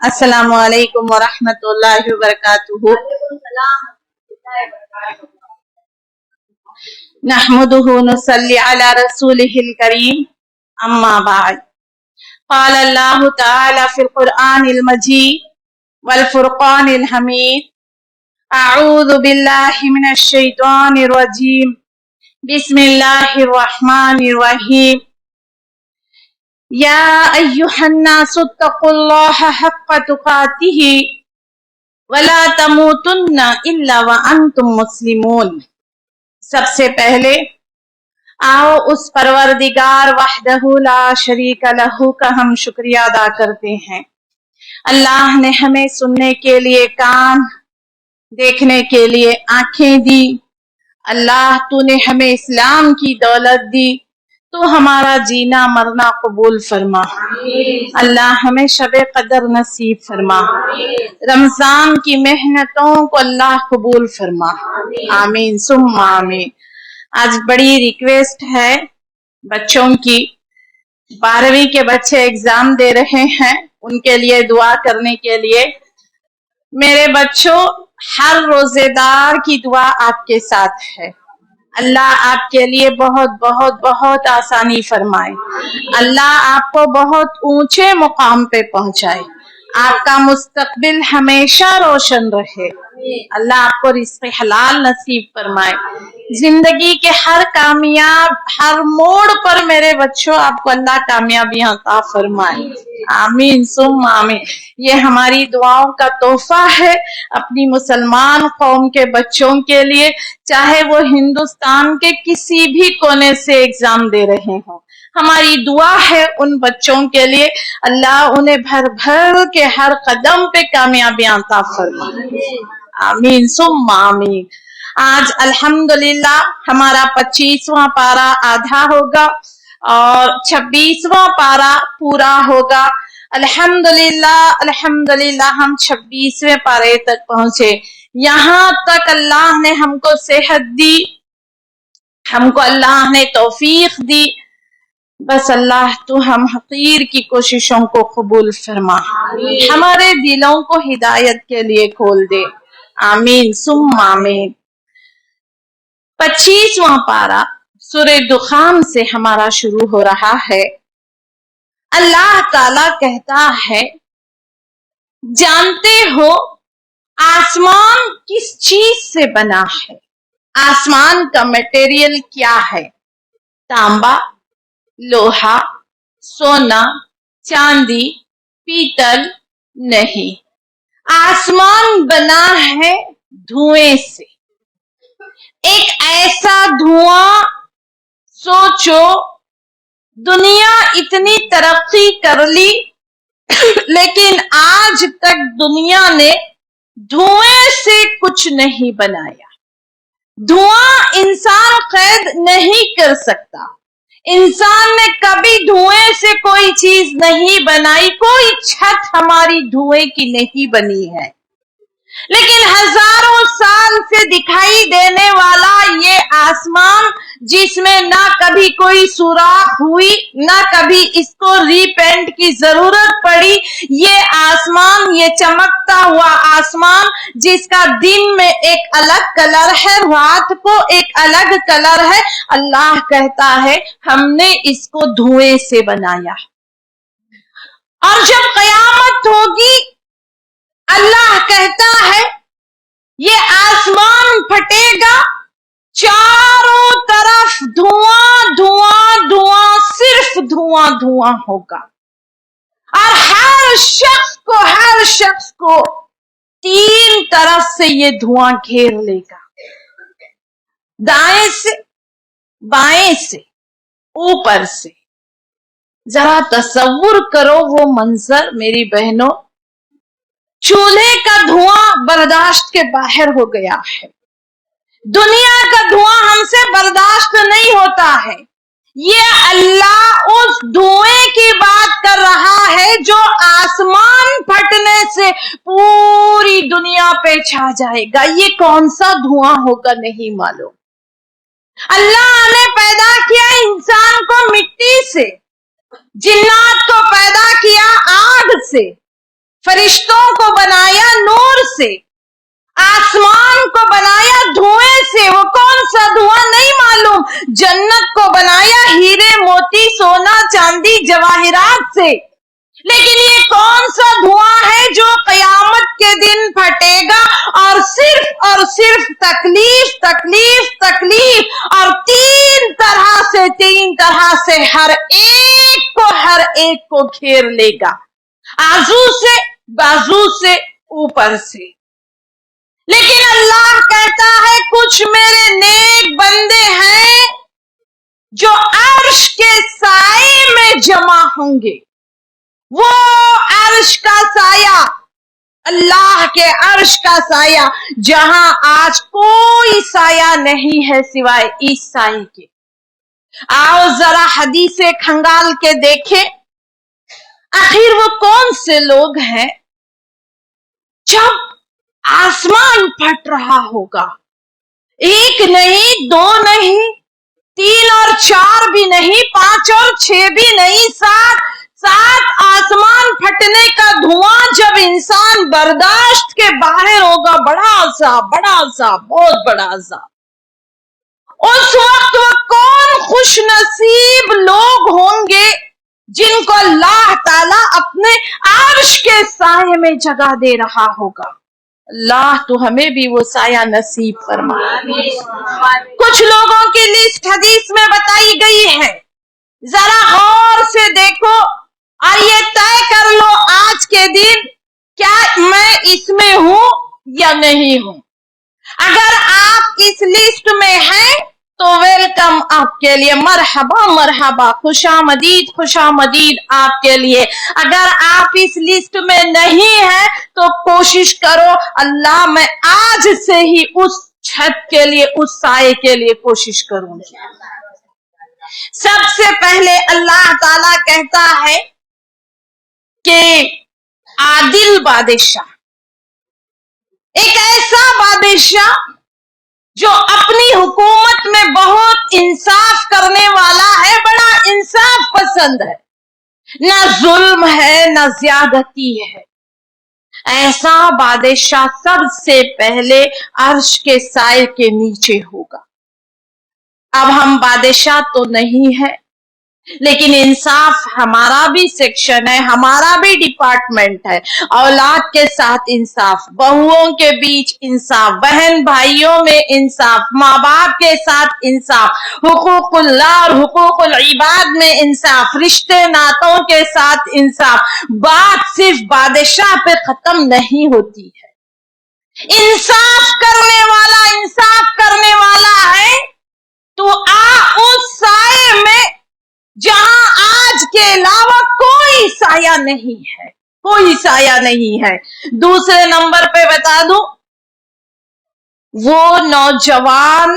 السلام علیکم ورحمۃ اللہ وبرکاتہ۔ نحمده نصلی علی رسولہ الکریم، اما بعد، قال اللہ تعالی فی القرآن المجید والفرقان الحمید، اعوذ باللہ من الشیطان الرجیم، بسم اللہ الرحمن الرحیم، یا ایہا الناس اتقوا اللہ حق تقاتہ ولا تموتن الا وانتم مسلمون۔ سب سے پہلے آؤ اس پروردگار وحدہ لا شریک لہ کا ہم شکریہ ادا کرتے ہیں۔ اللہ نے ہمیں سننے کے لیے کان، دیکھنے کے لیے آنکھیں دی۔ اللہ تو نے ہمیں اسلام کی دولت دی، تو ہمارا جینا مرنا قبول فرما۔ اللہ ہمیں شب قدر نصیب فرما۔ رمضان کی محنتوں کو اللہ قبول فرما۔ آمین ثم آمین۔ آج بڑی ریکویسٹ ہے بچوں کی، 12ویں کے بچے ایگزام دے رہے ہیں، ان کے لیے دعا کرنے کے لیے۔ میرے بچوں، ہر روزے دار کی دعا آپ کے ساتھ ہے۔ اللہ آپ کے لیے بہت بہت بہت آسانی فرمائے، اللہ آپ کو بہت اونچے مقام پہ پہنچائے، آپ کا مستقبل ہمیشہ روشن رہے، اللہ آپ کو رزق حلال نصیب فرمائے۔ زندگی کے ہر کامیاب، ہر موڑ پر میرے بچوں آپ کو اللہ کامیابیاں عطا فرمائے۔ آمین ثم آمین۔ یہ ہماری دعاؤں کا تحفہ ہے اپنی مسلمان قوم کے بچوں کے لیے، چاہے وہ ہندوستان کے کسی بھی کونے سے ایگزام دے رہے ہوں۔ ہماری دعا ہے ان بچوں کے لیے، اللہ انہیں بھر بھر کے ہر قدم پہ کامیابیاں عطا فرمائے۔ آمین ثم آمین۔ آج الحمدللہ ہمارا 25واں پارہ آدھا ہوگا اور 26واں پارہ پورا ہوگا۔ الحمدللہ الحمدللہ ہم 26ویں پارے تک پہنچے۔ یہاں تک اللہ نے ہم کو صحت دی، ہم کو اللہ نے توفیق دی، بس اللہ تو ہم حقیر کی کوششوں کو قبول فرما، ہمارے دلوں کو ہدایت کے لیے کھول دے۔ آمین ثم آمین۔ 25واں پارہ سورہ دخان سے ہمارا شروع ہو رہا ہے۔ اللہ تعالی کہتا ہے، جانتے ہو آسمان کس چیز سے بنا ہے؟ آسمان کا میٹیریل کیا ہے؟ تانبا، لوہا، سونا، چاندی، پیتل نہیں، آسمان بنا ہے دھوئیں سے۔ ایک ایسا دھواں، سوچو دنیا اتنی ترقی کر لی لیکن آج تک دنیا نے دھوئیں سے کچھ نہیں بنایا۔ دھواں انسان قید نہیں کر سکتا، انسان نے کبھی دھوئیں سے کوئی چیز نہیں بنائی، کوئی چھت ہماری دھوئیں کی نہیں بنی ہے، لیکن ہزاروں سال سے دکھائی دینے والا یہ آسمان، جس میں نہ کبھی کوئی سوراخ ہوئی، نہ کبھی اس کو ری پینٹ کی ضرورت پڑی، یہ آسمان، یہ چمکتا ہوا آسمان جس کا دن میں ایک الگ کلر ہے، رات کو ایک الگ کلر ہے، اللہ کہتا ہے ہم نے اس کو دھوئیں سے بنایا۔ اور جب قیامت ہوگی، اللہ کہتا ہے یہ آسمان پھٹے گا، چاروں طرف دھواں دھواں دھواں، صرف دھواں دھواں ہوگا، اور ہر شخص کو 3 طرف سے یہ دھواں گھیر لے گا، دائیں سے، بائیں سے، اوپر سے۔ ذرا تصور کرو وہ منظر میری بہنوں، چولہے کا دھواں برداشت کے باہر ہو گیا ہے، دنیا کا دھواں ہم سے برداشت نہیں ہوتا ہے، یہ اللہ اس دھوئیں کی بات کر رہا ہے جو آسمان پھٹنے سے پوری دنیا پہ چھا جائے گا۔ یہ کون سا دھواں ہوگا نہیں معلوم۔ اللہ نے پیدا کیا انسان کو مٹی سے، جنات کو پیدا کیا آگ سے، فرشتوں کو بنایا نور سے، آسمان کو بنایا دھوئیں سے، وہ کون سا دھواں نہیں معلوم، جنت کو بنایا ہیرے موتی سونا چاندی جواہرات سے، لیکن یہ کون سا دھواں ہے جو قیامت کے دن پھٹے گا اور صرف تکلیف تکلیف تکلیف، اور تین طرح سے ہر ایک کو گھیر لے گا، آزو سے، بازو سے، اوپر سے۔ لیکن اللہ کہتا ہے کچھ میرے نیک بندے ہیں جو عرش کے سائے میں جمع ہوں گے، وہ عرش کا سایہ، اللہ کے عرش کا سایہ، جہاں آج کوئی سایہ نہیں ہے سوائے اس سائے کے۔ آؤ ذرا حدیثیں کھنگال کے دیکھیں، آخر وہ کون سے لوگ ہیں جب آسمان پھٹ رہا ہوگا، ایک نہیں، دو نہیں، تین اور چار بھی نہیں، پانچ اور چھ بھی نہیں، سات آسمان پھٹنے کا دھواں جب انسان برداشت کے باہر ہوگا، بڑا عذاب، بہت بڑا عذاب۔ اس وقت وہ کون خوش نصیب لوگ ہوں گے جن کو اللہ تعالیٰ اپنے عرش کے سائے میں جگہ دے رہا ہوگا۔ اللہ تو ہمیں بھی وہ سایہ نصیب فرمائے۔ کچھ لوگوں کی لسٹ حدیث میں بتائی گئی ہے، ذرا غور سے دیکھو اور یہ طے کر لو آج کے دن کیا میں اس میں ہوں یا نہیں ہوں۔ اگر آپ اس لسٹ میں ہیں تو ویلکم آپ کے لیے، مرحبا مرحبا، خوش آمدید آپ کے لیے۔ اگر آپ اس لسٹ میں نہیں ہیں تو کوشش کرو، اللہ میں آج سے ہی اس چھت کے لیے، اس سائے کے لیے کوشش کروں گی۔ سب سے پہلے اللہ تعالیٰ کہتا ہے کہ عادل بادشاہ، ایک ایسا بادشاہ جو اپنی حکومت میں بہت انصاف کرنے والا ہے، بڑا انصاف پسند ہے، نہ ظلم ہے نہ زیادتی ہے، ایسا بادشاہ سب سے پہلے عرش کے سائے کے نیچے ہوگا۔ اب ہم بادشاہ تو نہیں ہے، لیکن انصاف ہمارا بھی سیکشن ہے، ہمارا بھی ڈپارٹمنٹ ہے۔ اولاد کے ساتھ انصاف، بہوؤں کے بیچ انصاف، بہن بھائیوں میں انصاف، ماں باپ کے ساتھ انصاف، حقوق اللہ اور حقوق العباد میں انصاف، رشتے ناتوں کے ساتھ انصاف۔ بات صرف بادشاہ پہ ختم نہیں ہوتی ہے، انصاف کرنے والا ہے تو اس سائے میں جہاں آج کے علاوہ کوئی سایہ نہیں ہے۔ دوسرے نمبر پہ بتا دوں، وہ نوجوان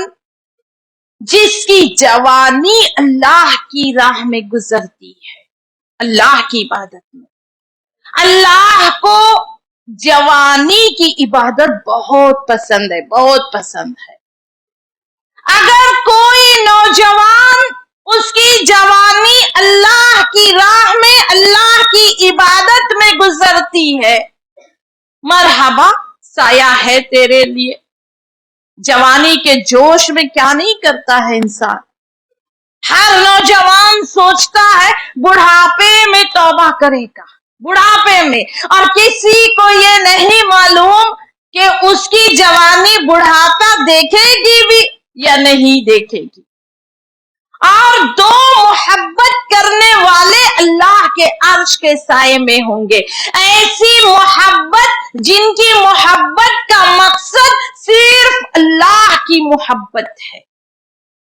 جس کی جوانی اللہ کی راہ میں گزرتی ہے، اللہ کی عبادت میں۔ اللہ کو جوانی کی عبادت بہت پسند ہے۔ اگر کوئی نوجوان اس کی جوانی اللہ کی راہ میں، اللہ کی عبادت میں گزرتی ہے، مرحبا، سایہ ہے تیرے لیے۔ جوانی کے جوش میں کیا نہیں کرتا ہے انسان، ہر نوجوان سوچتا ہے بڑھاپے میں توبہ کرے گا، بڑھاپے میں، اور کسی کو یہ نہیں معلوم کہ اس کی جوانی بڑھاپا دیکھے گی بھی یا نہیں دیکھے گی۔ اور دو محبت کرنے والے اللہ کے عرش کے سائے میں ہوں گے، ایسی محبت جن کی محبت کا مقصد صرف اللہ کی محبت ہے،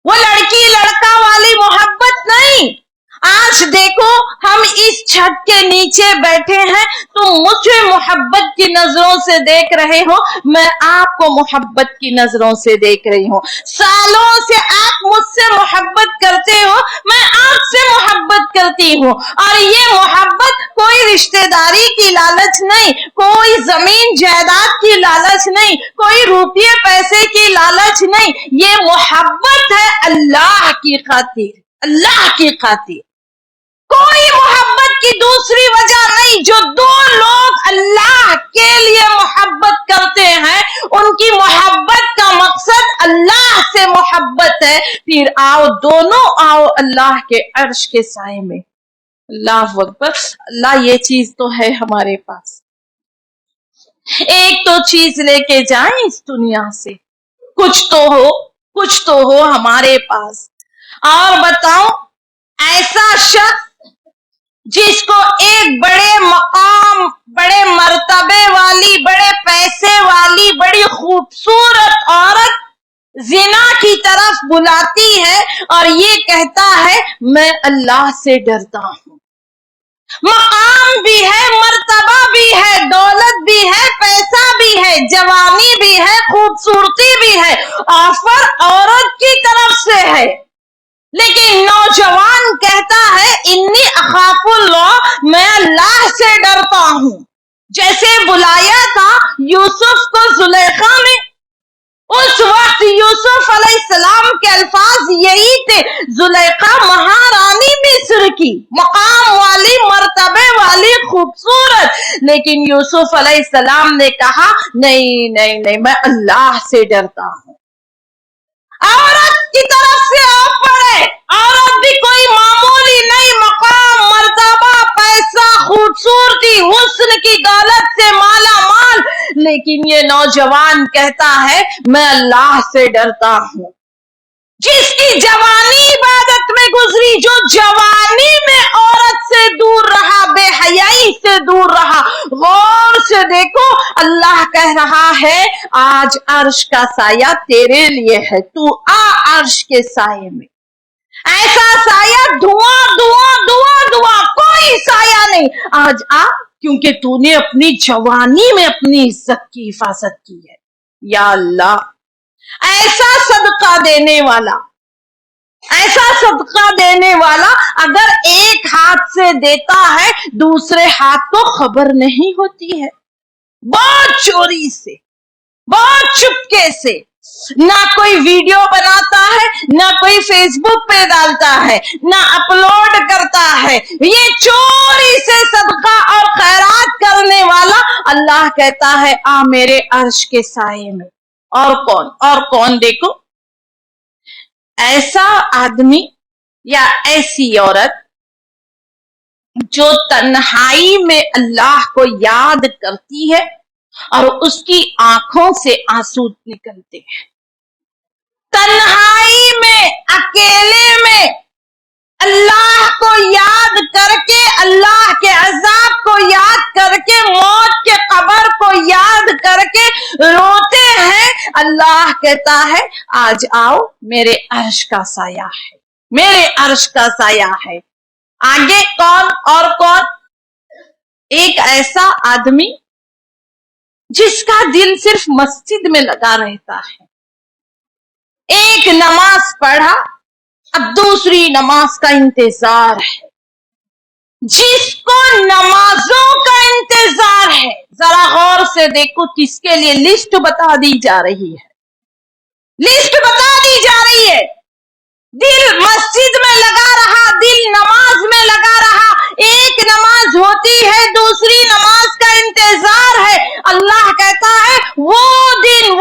وہ لڑکی لڑکا والی محبت نہیں۔ آج دیکھو ہم اس چھت کے نیچے بیٹھے ہیں، تم مجھے محبت کی نظروں سے دیکھ رہے ہو، میں آپ کو محبت کی نظروں سے دیکھ رہی ہوں۔ سالوں سے آپ مجھ سے محبت کرتے ہو، میں آپ سے محبت کرتی ہوں، اور یہ محبت کوئی رشتہ داری کی لالچ نہیں، کوئی زمین جائیداد کی لالچ نہیں، کوئی روپیے پیسے کی لالچ نہیں، یہ محبت ہے اللہ کی خاطر، اللہ کی خاطر۔ کوئی محبت کی دوسری وجہ نہیں، جو دو لوگ اللہ سے محبت ہے، پھر آؤ دونوں آؤ اللہ کے عرش کے سائے میں. اللہ اکبر. اللہ یہ چیز تو ہے ہمارے پاس. ایک تو چیز لے کے جائیں اس دنیا سے، کچھ تو ہو ہمارے پاس. اور بتاؤ ایسا شخص جس کو ایک بڑے مقام، بڑے مرتبے والی، بڑے پیسے والی، بڑی خوبصورت عورت زنا کی طرف بلاتی ہے اور یہ کہتا ہے میں اللہ سے ڈرتا ہوں. مقام بھی ہے، مرتبہ بھی ہے، دولت بھی ہے، پیسہ بھی ہے، جوانی بھی ہے، خوبصورتی بھی ہے، آفر عورت کی طرف سے ہے، لیکن نوجوان کہتا ہے انی اخاف اللہ، میں اللہ سے ڈرتا ہوں. جیسے بلایا تھا یوسف کو زلیخا نے، اس وقت یوسف علیہ السلام کے الفاظ یہی تھے، زلیخا مہارانی مصر کی، مقام والی، مرتبے والی، خوبصورت. لیکن یوسف علیہ السلام نے کہا نہیں نہیں نہیں، میں اللہ سے ڈرتا ہوں. عورت کی طرف سے آفر ہے، عورت بھی کوئی معمولی نہیں، مقام، مرتبہ، پیسہ، خوبصورتی، حسن کی دولت سے مالا مال. لیکن یہ نوجوان کہتا ہے میں اللہ سے ڈرتا ہوں. جس کی جوانی عبادت میں گزری، جو جوانی میں عورت سے دور رہا، بے حیائی سے دور رہا. غور سے دیکھو اللہ کہہ رہا ہے آج عرش کا سایہ تیرے لیے ہے، تو آ عرش کے سائے میں. ایسا سایہ دھواں دھواں دھواں دھواں، کوئی سایہ نہیں. آج آ کیونکہ تو نے اپنی جوانی میں اپنی عزت کی حفاظت کی ہے. یا اللہ ایسا صدقہ دینے والا اگر ایک ہاتھ سے دیتا ہے دوسرے ہاتھ کو خبر نہیں ہوتی ہے. بہت چوری سے، بہت چپکے سے، نہ کوئی ویڈیو بناتا ہے، نہ کوئی فیس بک پہ ڈالتا ہے، نہ اپلوڈ کرتا ہے. یہ چوری سے صدقہ اور خیرات کرنے والا اللہ کہتا ہے آ میرے عرش کے سائے میں. اور کون دیکھو ایسا آدمی یا ایسی عورت جو تنہائی میں اللہ کو یاد کرتی ہے اور اس کی آنکھوں سے آنسو نکلتے ہیں. تنہائی میں، اکیلے میں اللہ کو یاد کر کے، اللہ کے عذاب کو یاد کر کے، موت کے قبر کو یاد کر کے روتے ہیں. اللہ کہتا ہے آج آؤ میرے عرش کا سایہ ہے، میرے عرش کا سایہ ہے. آگے کون اور کون؟ ایک ایسا آدمی جس کا دل صرف مسجد میں لگا رہتا ہے. ایک نماز پڑھا، اب دوسری نماز کا انتظار ہے. جس کو نمازوں کا انتظار ہے، ذرا غور سے دیکھو کس کے لیے لسٹ بتا دی جا رہی ہے. لسٹ بتا دی جا رہی ہے. دل مسجد میں لگا رہا، دل نماز میں لگا رہا، ایک نماز ہوتی ہے، دوسری نماز کا انتظار ہے. اللہ کہتا ہے وہ دن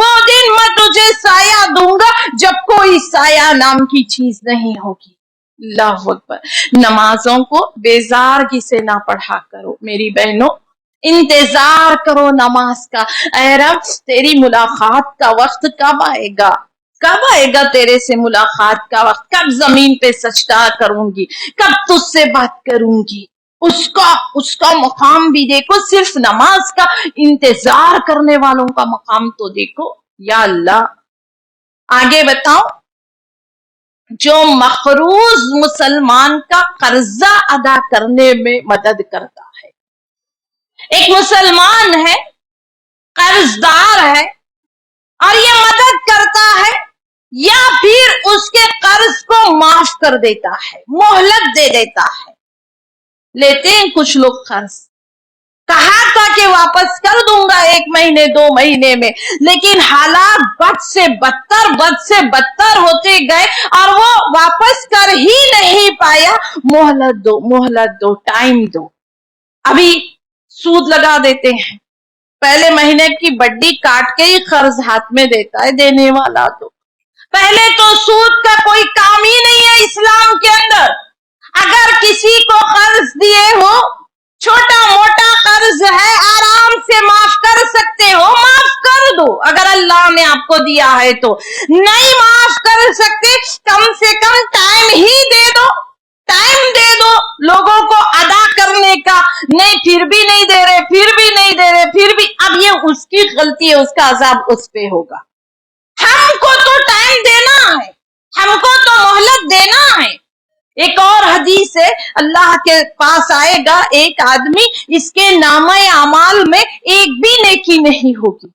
میں تجھے سایہ دوں گا جب کوئی سایہ نام کی چیز نہیں ہوگی. اللہ اکبر. نمازوں کو بیزارگی سے نہ پڑھا کرو میری بہنوں، انتظار کرو نماز کا. اے رب تیری ملاقات کا وقت کب آئے گا؟ کب آئے گا تیرے سے ملاقات کا وقت؟ کب زمین پہ سجدہ کروں گی؟ کب تجھ سے بات کروں گی؟ اس کا مقام بھی دیکھو، صرف نماز کا انتظار کرنے والوں کا مقام تو دیکھو. یا اللہ آگے بتاؤ، جو مقروض مسلمان کا قرضہ ادا کرنے میں مدد کرتا ہے. ایک مسلمان ہے، قرضدار ہے، اور یہ مدد کرتا ہے یا پھر اس کے قرض کو معاف کر دیتا ہے، مہلت دے دیتا ہے. لیتے ہیں کچھ لوگ قرض، کہا تھا کہ واپس کر دوں گا 1 مہینے 2 مہینے میں، لیکن حالات بد سے بدتر ہوتے گئے اور وہ واپس کر ہی نہیں پایا. مہلت دو، ٹائم دو. ابھی سود لگا دیتے ہیں، پہلے مہینے کی بڈی کاٹ کے ہی قرض ہاتھ میں دیتا ہے دینے والا. تو پہلے تو سود کا کوئی کام ہی نہیں ہے اسلام کے اندر. اگر کسی کو قرض دیے ہو، چھوٹا موٹا قرض ہے، آرام سے معاف کر سکتے ہو، معاف کر دو. اگر اللہ نے آپ کو دیا ہے تو نہیں معاف کر سکتے، کم سے کم ٹائم ہی دے دو، ٹائم دے دو لوگوں کو ادا کرنے کا. نہیں پھر بھی نہیں دے رہے، پھر بھی نہیں دے رہے، پھر بھی، اب یہ اس کی غلطی ہے، اس کا عذاب اس پہ ہوگا. ہم کو تو ٹائم دینا ہے، ہم کو تو مہلت دینا ہے. ایک اور حدیث ہے، اللہ کے پاس آئے گا ایک آدمی، اس کے نامہ اعمال میں ایک بھی نیکی نہیں ہوگی.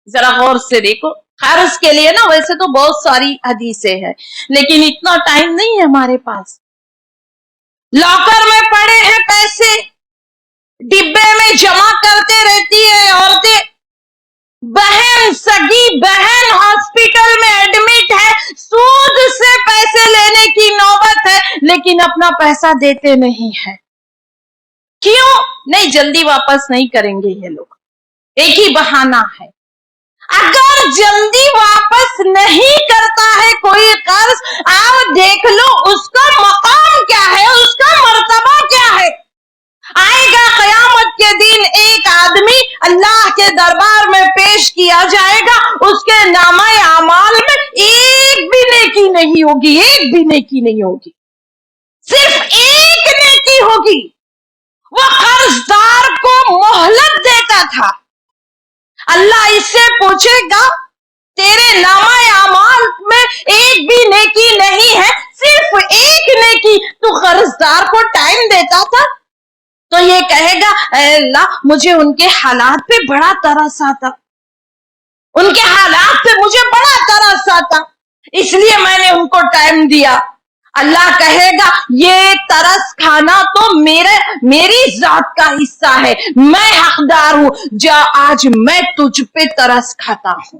ذرا غور سے دیکھو. خیر اس کے لیے نا ویسے تو بہت ساری حدیثیں ہیں، لیکن اتنا ٹائم نہیں ہے ہمارے پاس. لاکر میں پڑے ہیں پیسے، ڈبے میں جمع کرتے رہتی ہے عورتیں. بہن، سگی بہن ہاسپٹل میں ایڈمٹ ہے، سود سے پیسے لینے کی نوبت ہے، لیکن اپنا پیسہ دیتے نہیں ہے. کیوں نہیں؟ جلدی واپس نہیں کریں گے یہ لوگ. ایک ہی بہانہ ہے. اگر جلدی واپس نہیں کرتا ہے کوئی قرض، آپ دیکھ لو اس کا مقام کیا ہے، اس کا مرتبہ کیا ہے. آئے گا قیامت کے دن ایک آدمی اللہ کے دربار میں پیش کیا جائے گا، اس کے نامہ اعمال میں ایک بھی نیکی نہیں ہوگی، ایک بھی نیکی نہیں ہوگی، صرف ایک نیکی ہوگی. وہ قرضدار کو مہلت دیتا تھا. اللہ اس سے پوچھے گا تیرے نامہ اعمال میں ایک بھی نیکی نہیں ہے، صرف ایک نیکی، تو قرضدار کو ٹائم دیتا تھا. تو یہ کہے گا اے اللہ مجھے ان کے حالات پہ بڑا ترس آتا، ان کے حالات پہ مجھے بڑا ترس آتا، اس لیے میں نے ان کو ٹائم دیا. اللہ کہے گا یہ ترس کھانا تو میری ذات کا حصہ ہے، میں حقدار ہوں، جا آج میں تجھ پہ ترس کھاتا ہوں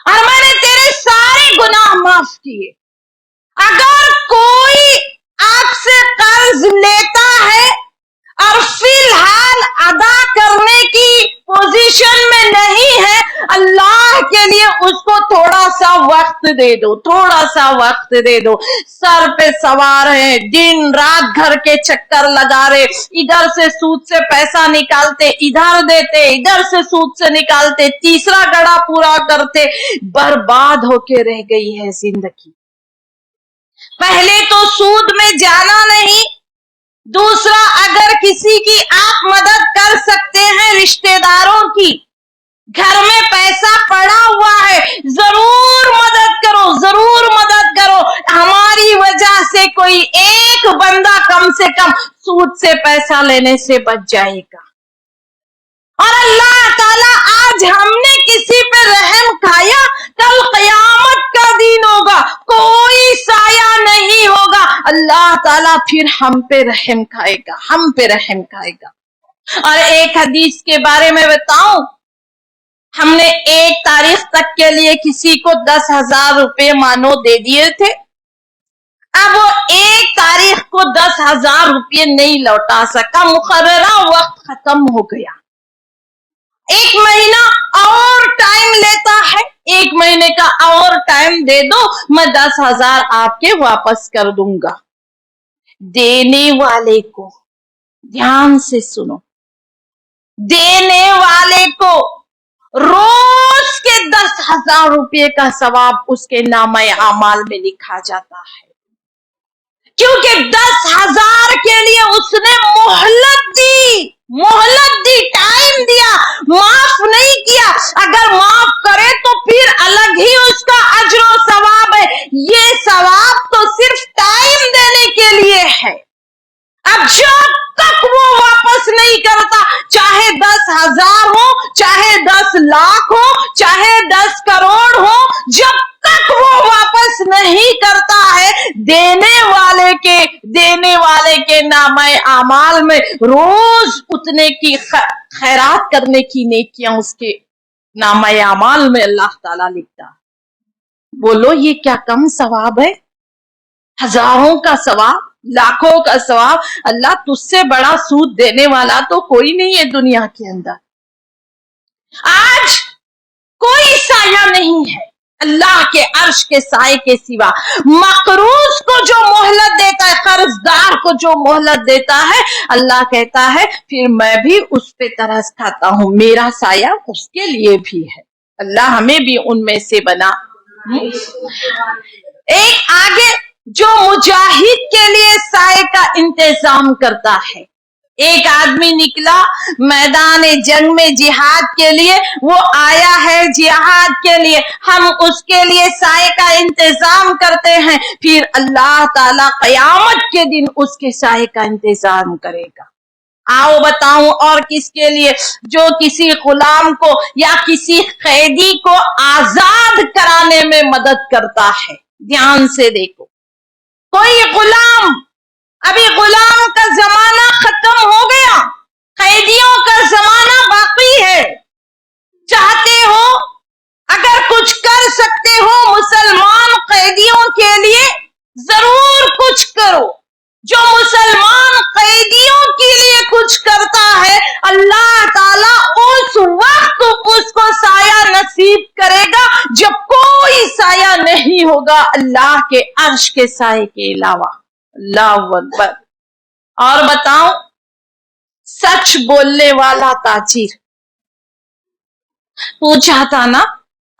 اور میں نے تیرے سارے گناہ معاف کیے. اگر کوئی آپ سے قرض لیتا ہے اور فی الحال ادا کرنے کی پوزیشن میں نہیں ہے، اللہ کے لیے اس کو تھوڑا سا وقت دے دو، تھوڑا سا وقت دے دو. سر پہ سوار ہیں، دن رات گھر کے چکر لگا رہے، ادھر سے سود سے پیسہ نکالتے، ادھر دیتے، ادھر سے سود سے نکالتے، تیسرا گڑا پورا کرتے، برباد ہو کے رہ گئی ہے زندگی. پہلے تو سود میں جانا نہیں. دوسرا، اگر کسی کی آپ مدد کر سکتے ہیں رشتہ داروں کی، گھر میں پیسہ پڑا ہوا ہے، ضرور مدد کرو، ضرور مدد کرو. ہماری وجہ سے کوئی ایک بندہ کم سے کم سود سے پیسہ لینے سے بچ جائے گا. اور اللہ تعالیٰ آج ہم نے کسی پہ رحم کھایا، کل قیامت کا دن ہوگا، کوئی سایہ نہیں ہوگا، اللہ تعالیٰ پھر ہم پہ رحم کھائے گا، ہم پہ رحم کھائے گا. اور ایک حدیث کے بارے میں بتاؤں، ہم نے 1 تاریخ تک کے لیے کسی کو 10,000 روپے مانو دے دیے تھے. اب وہ 1 تاریخ کو 10,000 روپے نہیں لوٹا سکا، مقررہ وقت ختم ہو گیا. 1 مہینہ اور ٹائم لیتا ہے، 1 مہینے کا اور ٹائم دے دو، میں 10,000 آپ کے واپس کر دوں گا. دینے والے کو دھیان سے سنو، دینے والے کو روز کے 10,000 روپے کا ثواب اس کے نامہ اعمال میں لکھا جاتا ہے، کیونکہ 10,000 کے لیے اس نے مہلت دی، ٹائم دیا، معاف نہیں کیا. اگر معاف کرے تو پھر الگ ہی اس کا اجر و ثواب ہے. یہ ثواب تو صرف ٹائم دینے کے لیے ہے. اب جب تک وہ واپس نہیں کرتا، چاہے 10,000 ہو، چاہے 10 لاکھ ہو، چاہے 10 کروڑ ہو، جب تک وہ واپس نہیں کرتا ہے، دینے والے کے نامہ اعمال میں روز اتنے کی خیرات کرنے کی نیکیاں اس کے نامہ اعمال میں اللہ تعالیٰ لکھتا. بولو یہ کیا کم ثواب ہے؟ ہزاروں کا ثواب، لاکھوں کا ثواب. اللہ تجھ سے بڑا سود دینے والا تو کوئی نہیں ہے دنیا کے اندر. آج کوئی سایہ نہیں ہے. اللہ کے عرش کے سائے کے سوا. مقروض کو جو مہلت دیتا ہے, قرض دار کو جو مہلت دیتا ہے, اللہ کہتا ہے پھر میں بھی اس پہ ترس کھاتا ہوں, میرا سایہ اس کے لیے بھی ہے. اللہ ہمیں بھی ان میں سے بنا. ایک آگے جو مجاہد کے لیے سائے کا انتظام کرتا ہے. ایک آدمی نکلا میدان جنگ میں جہاد کے لیے, وہ آیا ہے جہاد کے لیے, ہم اس کے لیے سائے کا انتظام کرتے ہیں, پھر اللہ تعالی قیامت کے دن اس کے سائے کا انتظام کرے گا. آؤ بتاؤں اور کس کے لیے؟ جو کسی غلام کو یا کسی قیدی کو آزاد کرانے میں مدد کرتا ہے. دھیان سے دیکھو, کوئی غلام, ابھی غلام کا زمانہ ختم ہو گیا, قیدیوں کا زمانہ باقی ہے. چاہتے ہو اگر کچھ کر سکتے ہو مسلمان قیدیوں کے لیے ضرور کچھ کرو. جو مسلمان قیدیوں کے لیے کچھ کرتا ہے اللہ تعالیٰ اس وقت اس کو سایہ نصیب کرے گا جب کوئی سایہ نہیں ہوگا اللہ کے عرش کے سائے کے علاوہ. اللہ اکبر. اور بتاؤ, سچ بولنے والا تاجر پوچھا تھا نا,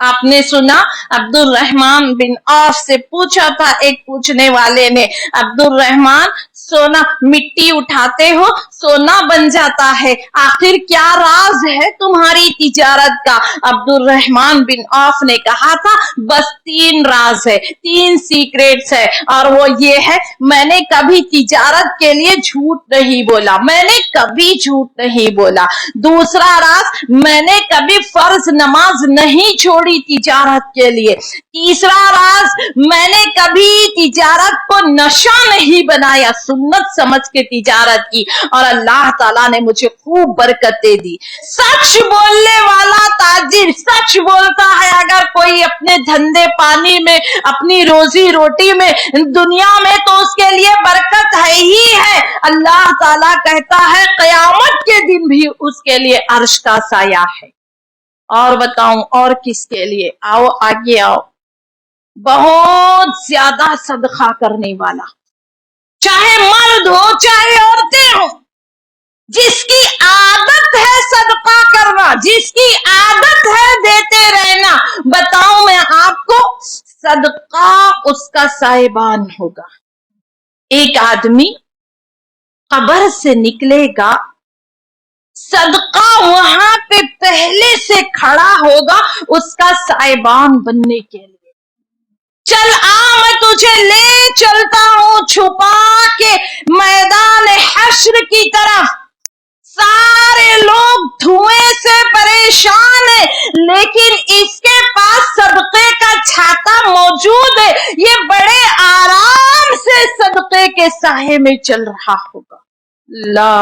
آپ نے سنا عبد الرحمن بن عوف سے پوچھا تھا ایک پوچھنے والے نے, عبد الرحمن سونا مٹی اٹھاتے ہو سونا بن جاتا ہے, آخر کیا راز ہے تمہاری تجارت کا؟ عبد الرحمن بن عوف نے کہا تھا بس 3 راز ہے, 3 سیکریٹس ہے, اور وہ یہ ہے میں نے کبھی تجارت کے لیے جھوٹ نہیں بولا, میں نے کبھی جھوٹ نہیں بولا. دوسرا راز, میں نے کبھی فرض نماز نہیں چھوڑی تجارت کے لیے. تیسرا راز, میں نے کبھی تجارت کو نشہ نہیں بنایا, سنت سمجھ کے تجارت کی, اور اللہ تعالیٰ نے مجھے خوب برکتیں دی. سچ بولنے والا تاجر سچ بولتا ہے. اگر کوئی اپنے دھندے پانی میں, اپنی روزی روٹی میں, دنیا میں, تو اس کے لیے برکت ہے ہی ہے. اللہ تعالیٰ کہتا ہے قیامت کے دن بھی اس کے لیے عرش کا سایہ ہے. اور بتاؤں اور کس کے لیے؟ آؤ آگے آؤ. بہت زیادہ صدقہ کرنے والا, چاہے مرد ہو چاہے عورتیں ہو, جس کی عادت ہے صدقہ کرنا, جس کی عادت ہے دیتے رہنا, بتاؤں میں آپ کو, صدقہ اس کا سائبان ہوگا. ایک آدمی قبر سے نکلے گا, صدقہ وہاں پہ پہلے سے کھڑا ہوگا اس کا سائبان بننے کے لیے. چل آ میں تجھے لے چلتا ہوں چھپا کے میدان حشر کی طرف. سارے لوگ دھوئیں سے پریشان ہیں, لیکن اس کے پاس صدقے کا چھاتا موجود ہے, یہ بڑے آرام سے صدقے کے سائے میں چل رہا ہوگا. لا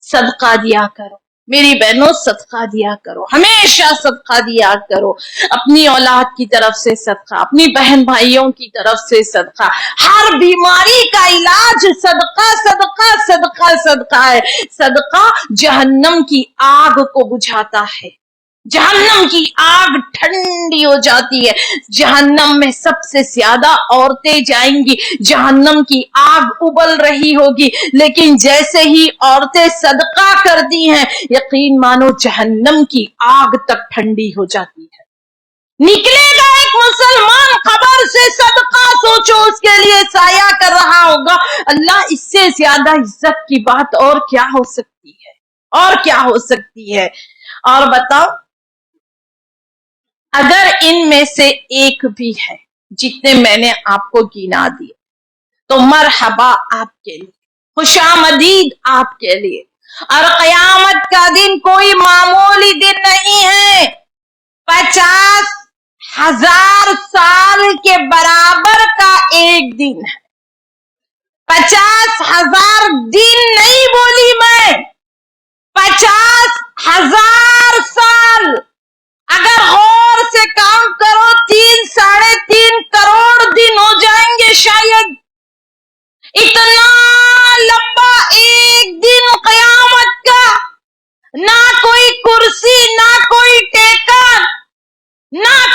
صدقہ دیا کرو میری بہنوں, صدقہ دیا کرو, ہمیشہ صدقہ دیا کرو. اپنی اولاد کی طرف سے صدقہ, اپنی بہن بھائیوں کی طرف سے صدقہ. ہر بیماری کا علاج صدقہ صدقہ صدقہ صدقہ ہے. صدقہ جہنم کی آگ کو بجھاتا ہے, جہنم کی آگ ٹھنڈی ہو جاتی ہے. جہنم میں سب سے زیادہ عورتیں جائیں گی, جہنم کی آگ ابل رہی ہوگی, لیکن جیسے ہی عورتیں صدقہ کرتی ہیں یقین مانو جہنم کی آگ تک ٹھنڈی ہو جاتی ہے. نکلے گا ایک مسلمان قبر سے, صدقہ سوچو اس کے لیے سایہ کر رہا ہوگا. اللہ, اس سے زیادہ عزت کی بات اور کیا ہو سکتی ہے, اور کیا ہو سکتی ہے؟ اور بتاؤ, اگر ان میں سے ایک بھی ہے جتنے میں نے آپ کو گنا دیے تو مرحبا آپ کے لیے, خوش آمدید آپ کے لیے. اور قیامت کا دن کوئی معمولی دن نہیں ہے, 50,000 سال کے برابر کا ایک دن ہے. 50,000 دن نہیں بولی میں, 50,000 سال. اگر غور سے کام کرو 3-3.5 کروڑ دن ہو جائیں گے شاید. اتنا لمبا ایک دن قیامت کا, نہ کوئی کرسی, نہ کوئی ٹیکن, نہ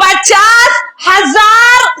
50,000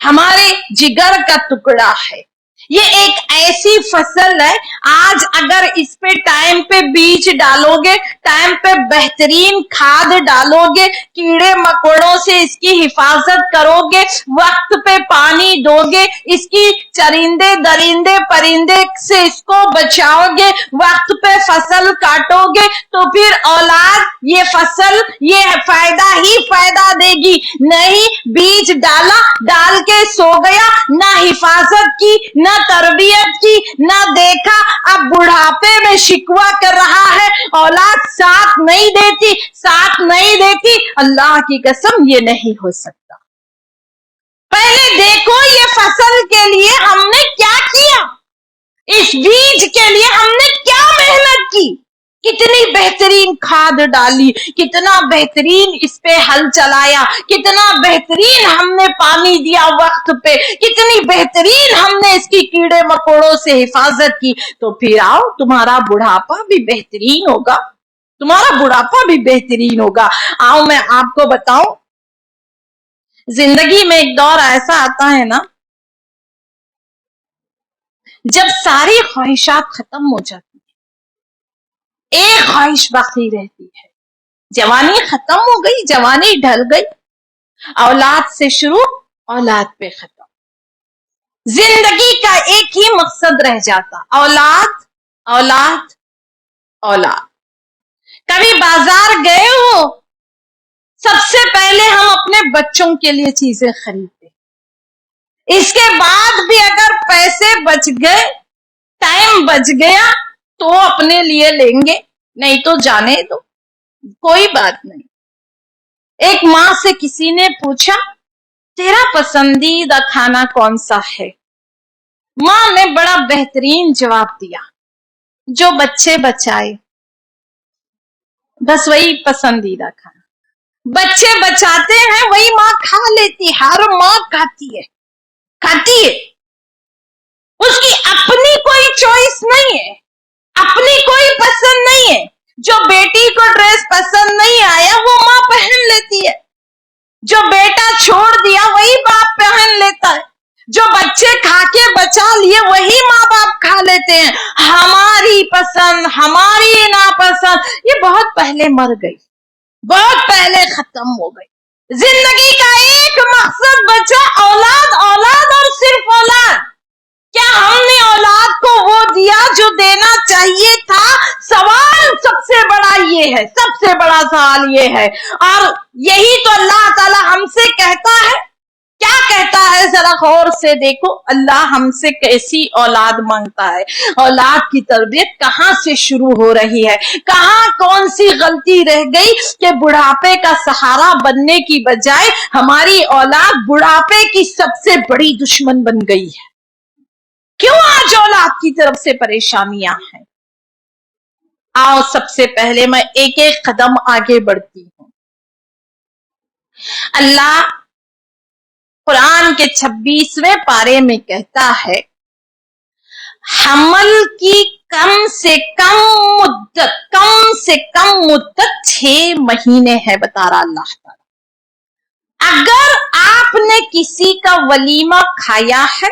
ہمارے جگر کا ٹکڑا ہے. یہ ایک ایسی فصل ہے، آج اگر اس پہ ٹائم پہ بیج ڈالو گے، ٹائم پہ بہترین کھاد ڈالو گے، کیڑے مکوڑوں سے اس کی حفاظت کرو گے، وقت پہ پانی دو گے، اس کی چرندے درندے پرندے سے اس کو بچاؤ گے، وقت پہ فصل کاٹو گے، تو پھر اولاد یہ فصل یہ فائدہ ہی فائدہ دے گی. نہیں بیج ڈالا، ڈال کے سو گیا، نہ حفاظت کی، نہ تربیت کی، نہ دیکھا، اب بڑھاپے میں شکوہ کر رہا ہے، اولاد ساتھ نہیں دیتی. اللہ کی قسم یہ نہیں ہو سکتا. پہلے دیکھو یہ فصل کے لیے ہم نے کیا کیا، اس بیج کے لیے ہم نے کیا محنت کی، کتنی بہترین کھاد ڈالی، کتنا بہترین اس پہ ہل چلایا، کتنا بہترین ہم نے پانی دیا وقت پہ، کتنی بہترین ہم نے اس کی کیڑے مکوڑوں سے حفاظت کی. تو پھر آؤ تمہارا بڑھاپا بھی بہترین ہوگا، آؤ میں آپ کو بتاؤں، زندگی میں ایک دور ایسا آتا ہے نا جب ساری خواہشات ختم ہو جاتی، ایک خواہش باقی رہتی ہے. جوانی ختم ہو گئی، جوانی ڈھل گئی، اولاد سے شروع، اولاد پہ ختم. زندگی کا ایک ہی مقصد رہ جاتا، اولاد اولاد اولاد. کبھی بازار گئے ہو، سب سے پہلے ہم اپنے بچوں کے لیے چیزیں خریدتے، اس کے بعد بھی اگر پیسے بچ گئے، ٹائم بچ گیا تو اپنے لیے لیں گے، نہیں تو جانے دو، کوئی بات نہیں. ایک ماں سے کسی نے پوچھا تیرا پسندیدہ کھانا کون سا ہے؟ ماں نے بڑا بہترین جواب دیا، جو بچے بچائے، بس وہی پسندیدہ کھانا. بچے بچاتے ہیں وہی ماں کھا لیتی، ہر ماں کھاتی ہے. اس کی اپنی کوئی چوائس نہیں ہے، اپنی کوئی پسند نہیں ہے. جو بیٹی کو ڈریس پسند نہیں آیا وہ ماں پہن لیتی ہے، جو بیٹا چھوڑ دیا وہی باپ پہن لیتا ہے، جو بچے کھا کے بچا لیے وہی ماں باپ کھا لیتے ہیں. ہماری پسند، ہماری ناپسند یہ بہت پہلے مر گئی، بہت پہلے ختم ہو گئی. زندگی کا ایک مقصد بچا، اولاد اولاد اور صرف اولاد. کیا ہم نے اولاد کو وہ دیا جو دینا چاہیے تھا؟ سوال سب سے بڑا یہ ہے، سب سے بڑا سوال یہ ہے. اور یہی تو اللہ تعالی ہم سے کہتا ہے، کیا کہتا ہے ذرا غور سے دیکھو. اللہ ہم سے کیسی اولاد مانگتا ہے، اولاد کی تربیت کہاں سے شروع ہو رہی ہے، کہاں کون سی غلطی رہ گئی کہ بڑھاپے کا سہارا بننے کی بجائے ہماری اولاد بڑھاپے کی سب سے بڑی دشمن بن گئی ہے. کیوں آج اولاد کی طرف سے پریشانیاں ہیں؟ آؤ سب سے پہلے میں ایک ایک قدم آگے بڑھتی ہوں. اللہ قرآن کے 26ویں پارے میں کہتا ہے، حمل کی کم سے کم مدت 6 مہینے ہے، بتا رہا اللہ تعالیٰ. اگر آپ نے کسی کا ولیمہ کھایا ہے،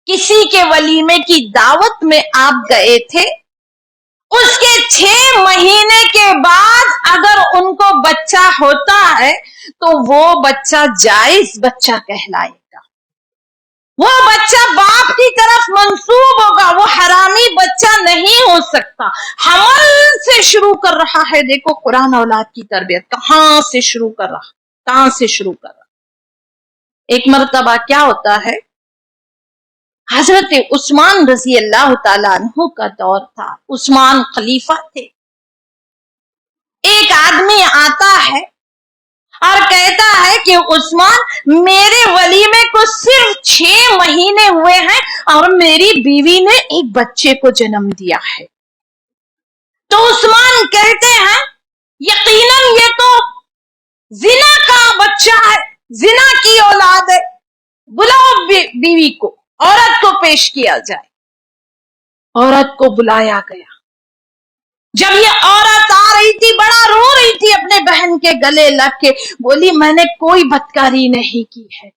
کسی کے ولیمے کی دعوت میں آپ گئے تھے، اس کے 6 مہینے کے بعد اگر ان کو بچہ ہوتا ہے تو وہ بچہ جائز بچہ کہلائے گا، وہ بچہ باپ کی طرف منسوب ہوگا، وہ حرامی بچہ نہیں ہو سکتا. حمل سے شروع کر رہا ہے. دیکھو قرآن اولاد کی تربیت کہاں سے شروع کر رہا. ایک مرتبہ کیا ہوتا ہے، حضرت عثمان رضی اللہ تعالیٰ عنہ کا دور تھا، عثمان خلیفہ تھے. ایک آدمی آتا ہے اور کہتا ہے کہ عثمان میرے ولیمے کو صرف 6 مہینے ہوئے ہیں اور میری بیوی نے ایک بچے کو جنم دیا ہے. تو عثمان کہتے ہیں یقیناً یہ تو زنا کا بچہ ہے، زنا کی اولاد ہے، بلاؤ بیوی کو، عورت کو پیش کیا جائے. عورت کو بلایا گیا. جب یہ عورت آ رہی تھی بڑا رو رہی تھی، اپنے بہن کے گلے لگ کے بولی میں نے کوئی بدکاری نہیں کی ہے،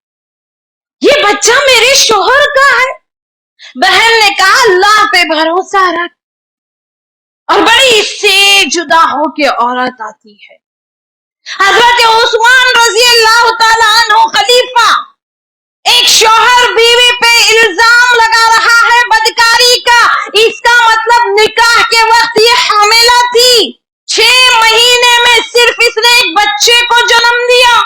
یہ بچہ میرے شوہر کا ہے. بہن نے کہا اللہ پہ بھروسہ رکھ. اور بڑی اس سے جدا ہو کے عورت آتی ہے. حضرت عثمان رضی اللہ تعالیٰ عنہ خلیفہ، ایک شوہر بیوی پہ الزام لگا رہا ہے بدکاری کا. اس کا مطلب نکاح کے وقت یہ حاملہ تھی. 6 مہینے میں صرف اس نے ایک بچے کو جنم دیا.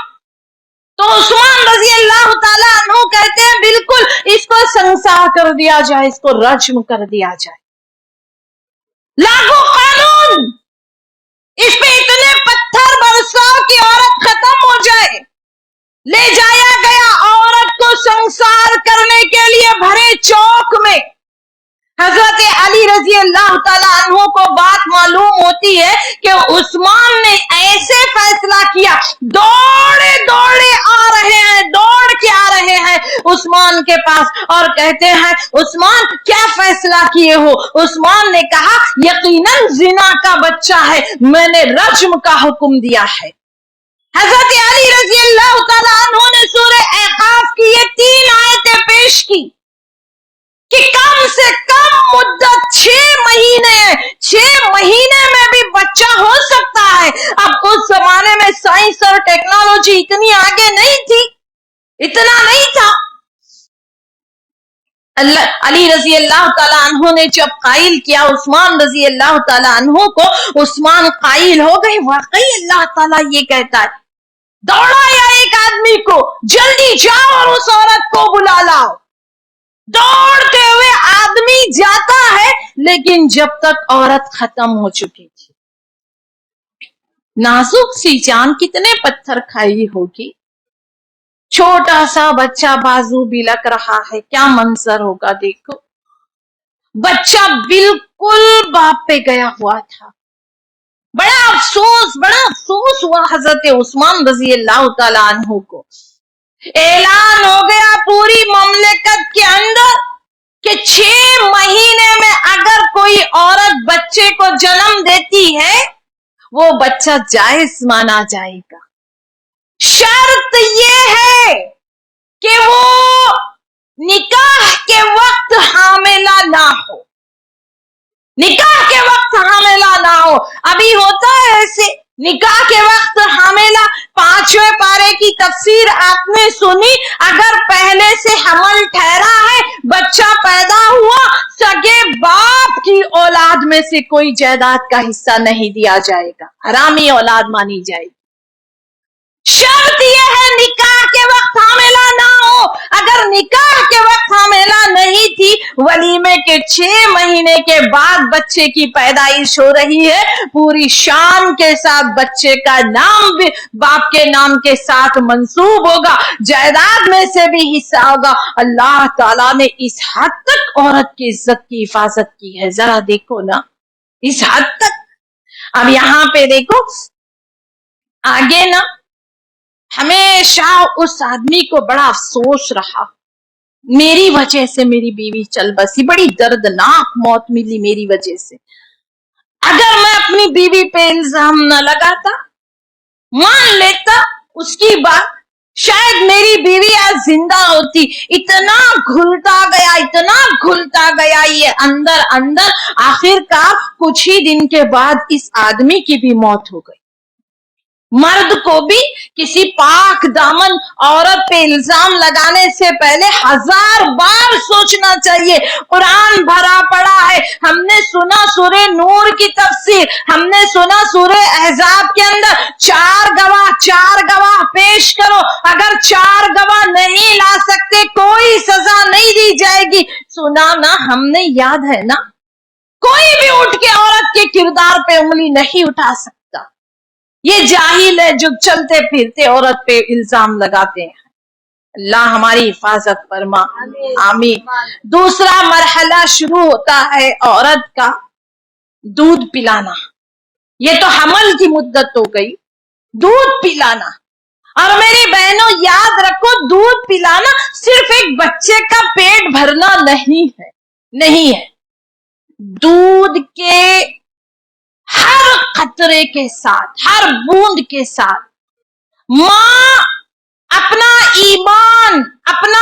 تو عثمان رضی اللہ تعالیٰ عنہ کہتے ہیں بالکل اس کو سنسار کر دیا جائے، اس کو رجم کر دیا جائے. لاگو قانون، اس پہ اتنے پتھر برساؤ کہ عورت ختم ہو جائے. لے جایا گیا عورت کو سنسار کرنے کے لیے بھرے چوک میں. حضرت علی رضی اللہ تعالیٰ عنہ کو بات معلوم ہوتی ہے کہ عثمان نے ایسے فیصلہ کیا. دوڑے آ رہے ہیں عثمان کے پاس اور کہتے ہیں عثمان کیا فیصلہ کیے ہو؟ عثمان نے کہا یقیناً زنا کا بچہ ہے، میں نے رجم کا حکم دیا ہے. حضرت علی رضی اللہ تعالیٰ عنہ نے سورہ احقاف کی یہ 3 آیتیں پیش کی کہ کم سے کم مدت 6 مہینے ہے. 6 مہینے میں بھی بچہ ہو سکتا ہے. اب اس زمانے میں سائنس اور ٹیکنالوجی اتنی آگے نہیں تھی، اتنا نہیں تھا. علی رضی اللہ تعالیٰ عنہ نے جب قائل کیا عثمان رضی اللہ تعالیٰ عنہ کو، عثمان قائل ہو گئے واقعی اللہ تعالیٰ یہ کہتا ہے. دوڑا یا ایک آدمی کو جلدی جاؤ اور اس عورت کو بلا لاؤ. دوڑتے ہوئے آدمی جاتا ہے لیکن جب تک عورت ختم ہو چکی تھی. نازک سی جان کتنے پتھر کھائی ہوگی. چھوٹا سا بچہ بازو بلک رہا ہے، کیا منظر ہوگا دیکھو. بچہ بالکل باپ پہ گیا ہوا تھا. بڑا افسوس ہوا حضرت عثمان رضی اللہ تعالیٰ عنہ کو. اعلان ہو گیا پوری مملکت کے اندر کہ 6 مہینے میں اگر کوئی عورت بچے کو جنم دیتی ہے وہ بچہ جائز مانا جائے گا. شرط یہ ہے کہ وہ نکاح کے وقت حاملہ نہ ہو. نکاح کے وقت حاملہ نہ ہو. ابھی ہوتا ہے ایسے نکاح کے وقت حاملہ. 5ویں پارے کی تفسیر آپ نے سنی. اگر پہلے سے حمل ٹھہرا ہے، بچہ پیدا ہوا، سگے باپ کی اولاد میں سے کوئی جائیداد کا حصہ نہیں دیا جائے گا، حرامی اولاد مانی جائے گی. شرط یہ ہے نکاح کے وقت حاملہ نہ ہو. اگر نکاح کے وقت حاملہ نہیں تھی، ولیمے کے 6 مہینے کے بعد بچے کی پیدائش ہو رہی ہے، پوری شان کے ساتھ بچے کا نام بھی باپ کے نام کے ساتھ منسوب ہوگا، جائیداد میں سے بھی حصہ ہوگا. اللہ تعالیٰ نے اس حد تک عورت کی عزت کی حفاظت کی ہے. ذرا دیکھو نا اس حد تک. اب یہاں پہ دیکھو آگے نا، ہمیشہ اس آدمی کو بڑا افسوس رہا، میری وجہ سے میری بیوی چل بسی، بڑی دردناک موت ملی میری وجہ سے. اگر میں اپنی بیوی پہ الزام نہ لگاتا، مان لیتا اس کی بات، شاید میری بیوی آج زندہ ہوتی. اتنا گھلتا گیا یہ اندر آخر کار کچھ ہی دن کے بعد اس آدمی کی بھی موت ہو گئی. مرد کو بھی کسی پاک دامن عورت پہ الزام لگانے سے پہلے 1000 بار سوچنا چاہیے. قرآن بھرا پڑا ہے. ہم نے سنا سورہ نور کی تفسیر، ہم نے سنا سورہ احزاب کے اندر 4 گواہ پیش کرو. اگر 4 گواہ نہیں لا سکتے کوئی سزا نہیں دی جائے گی. سنا نا، ہم نے یاد ہے نا، کوئی بھی اٹھ کے عورت کے کردار پہ انگلی نہیں اٹھا سکتا. یہ جاہل ہے جو چلتے پھرتے عورت پہ الزام لگاتے ہیں. اللہ ہماری حفاظت فرما، آمین. دوسرا مرحلہ شروع ہوتا ہے عورت کا دودھ پلانا. یہ تو حمل کی مدت ہو گئی، دودھ پلانا. اور میری بہنوں یاد رکھو، دودھ پلانا صرف ایک بچے کا پیٹ بھرنا نہیں ہے. دودھ کے ہر قطرے کے ساتھ، ہر بوند کے ساتھ ماں اپنا ایمان، اپنا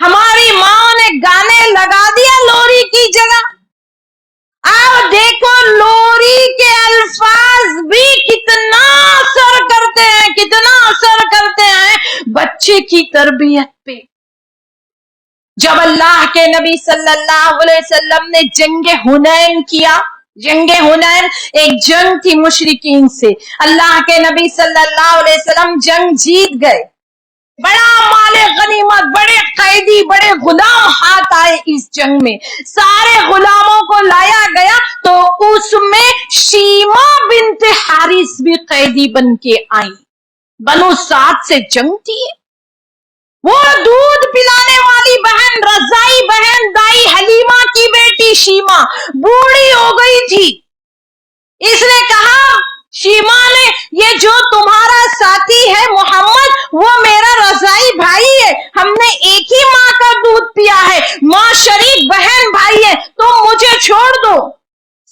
ہماری ماں نے گانے لگا دیا لوری کی جگہ. آپ دیکھو لوری کے الفاظ بھی کتنا اثر کرتے ہیں، کتنا اثر کرتے ہیں بچے کی تربیت پہ. جب اللہ کے نبی صلی اللہ علیہ وسلم نے جنگ حنین کیا، جنگ حنین ایک جنگ تھی مشرکین سے، اللہ کے نبی صلی اللہ علیہ وسلم جنگ جیت گئے، بڑا مال غنیمت، بڑے قیدی، بڑے غلام ہاتھ آئے اس جنگ میں، سارے غلاموں کو لایا گیا تو اس میں شیما بنت حارث بھی قیدی بن کے آئی. بنو سعد سے جنگ تھی. وہ دودھ پلانے والی بہن، رضائی بہن، دائی حلیمہ کی بیٹی شیما بوڑھی ہو گئی تھی. اس نے کہا، شیما نے، یہ جو تمہارا ساتھی ہے محمد وہ میرا رضائی بھائی ہے، ہم نے ایک ہی ماں کا دودھ پیا ہے، ماں شریک بہن بھائی ہے، تم مجھے چھوڑ دو.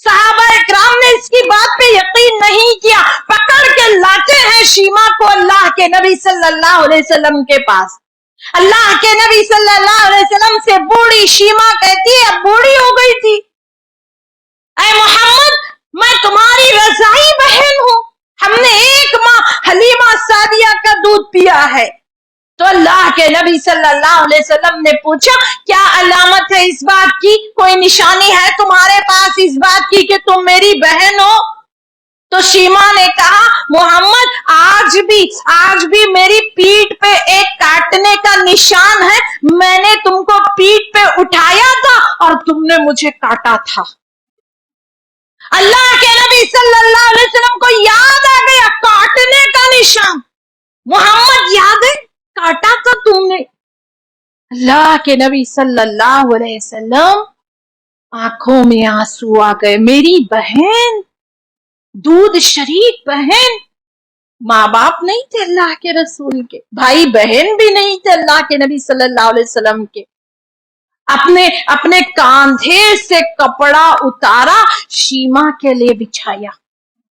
صحابہ اکرام نے اس کی بات پہ یقین نہیں کیا، پکڑ کے لاتے ہیں شیما کو اللہ کے نبی صلی اللہ علیہ وسلم کے پاس. اللہ کے نبی صلی اللہ علیہ وسلم سے بوڑھی شیما کہتی ہے، اب بوڑھی ہو گئی تھی، اے محمد میں تمہاری رضائی بہن ہوں، ہم نے ایک ماں حلیمہ سعدیہ کا دودھ پیا ہے. تو اللہ کے نبی صلی اللہ علیہ وسلم نے پوچھا، کیا علامت ہے اس بات کی، کوئی نشانی ہے تمہارے پاس اس بات کی کہ تم میری بہن ہو؟ تو شیما نے کہا، محمد آج بھی میری پیٹھ پہ ایک کاٹنے کا نشان ہے، میں نے تم کو پیٹھ پہ اٹھایا تھا اور تم نے مجھے کاٹا تھا. اللہ کے نبی صلی اللہ علیہ وسلم کو یاد آ گیا کاٹنے کا نشان. محمد یاد ہے کاٹا تھا تم نے. اللہ کے نبی صلی اللہ علیہ وسلم آنکھوں میں آنسو آ گئے. میری بہن، دودھ شریک بہن، ماں باپ نہیں تھے اللہ کے رسول کے، بھائی بہن بھی نہیں تھے اللہ کے نبی صلی اللہ علیہ وسلم کے. اپنے کاندھے سے کپڑا اتارا، شیما کے لیے بچھایا.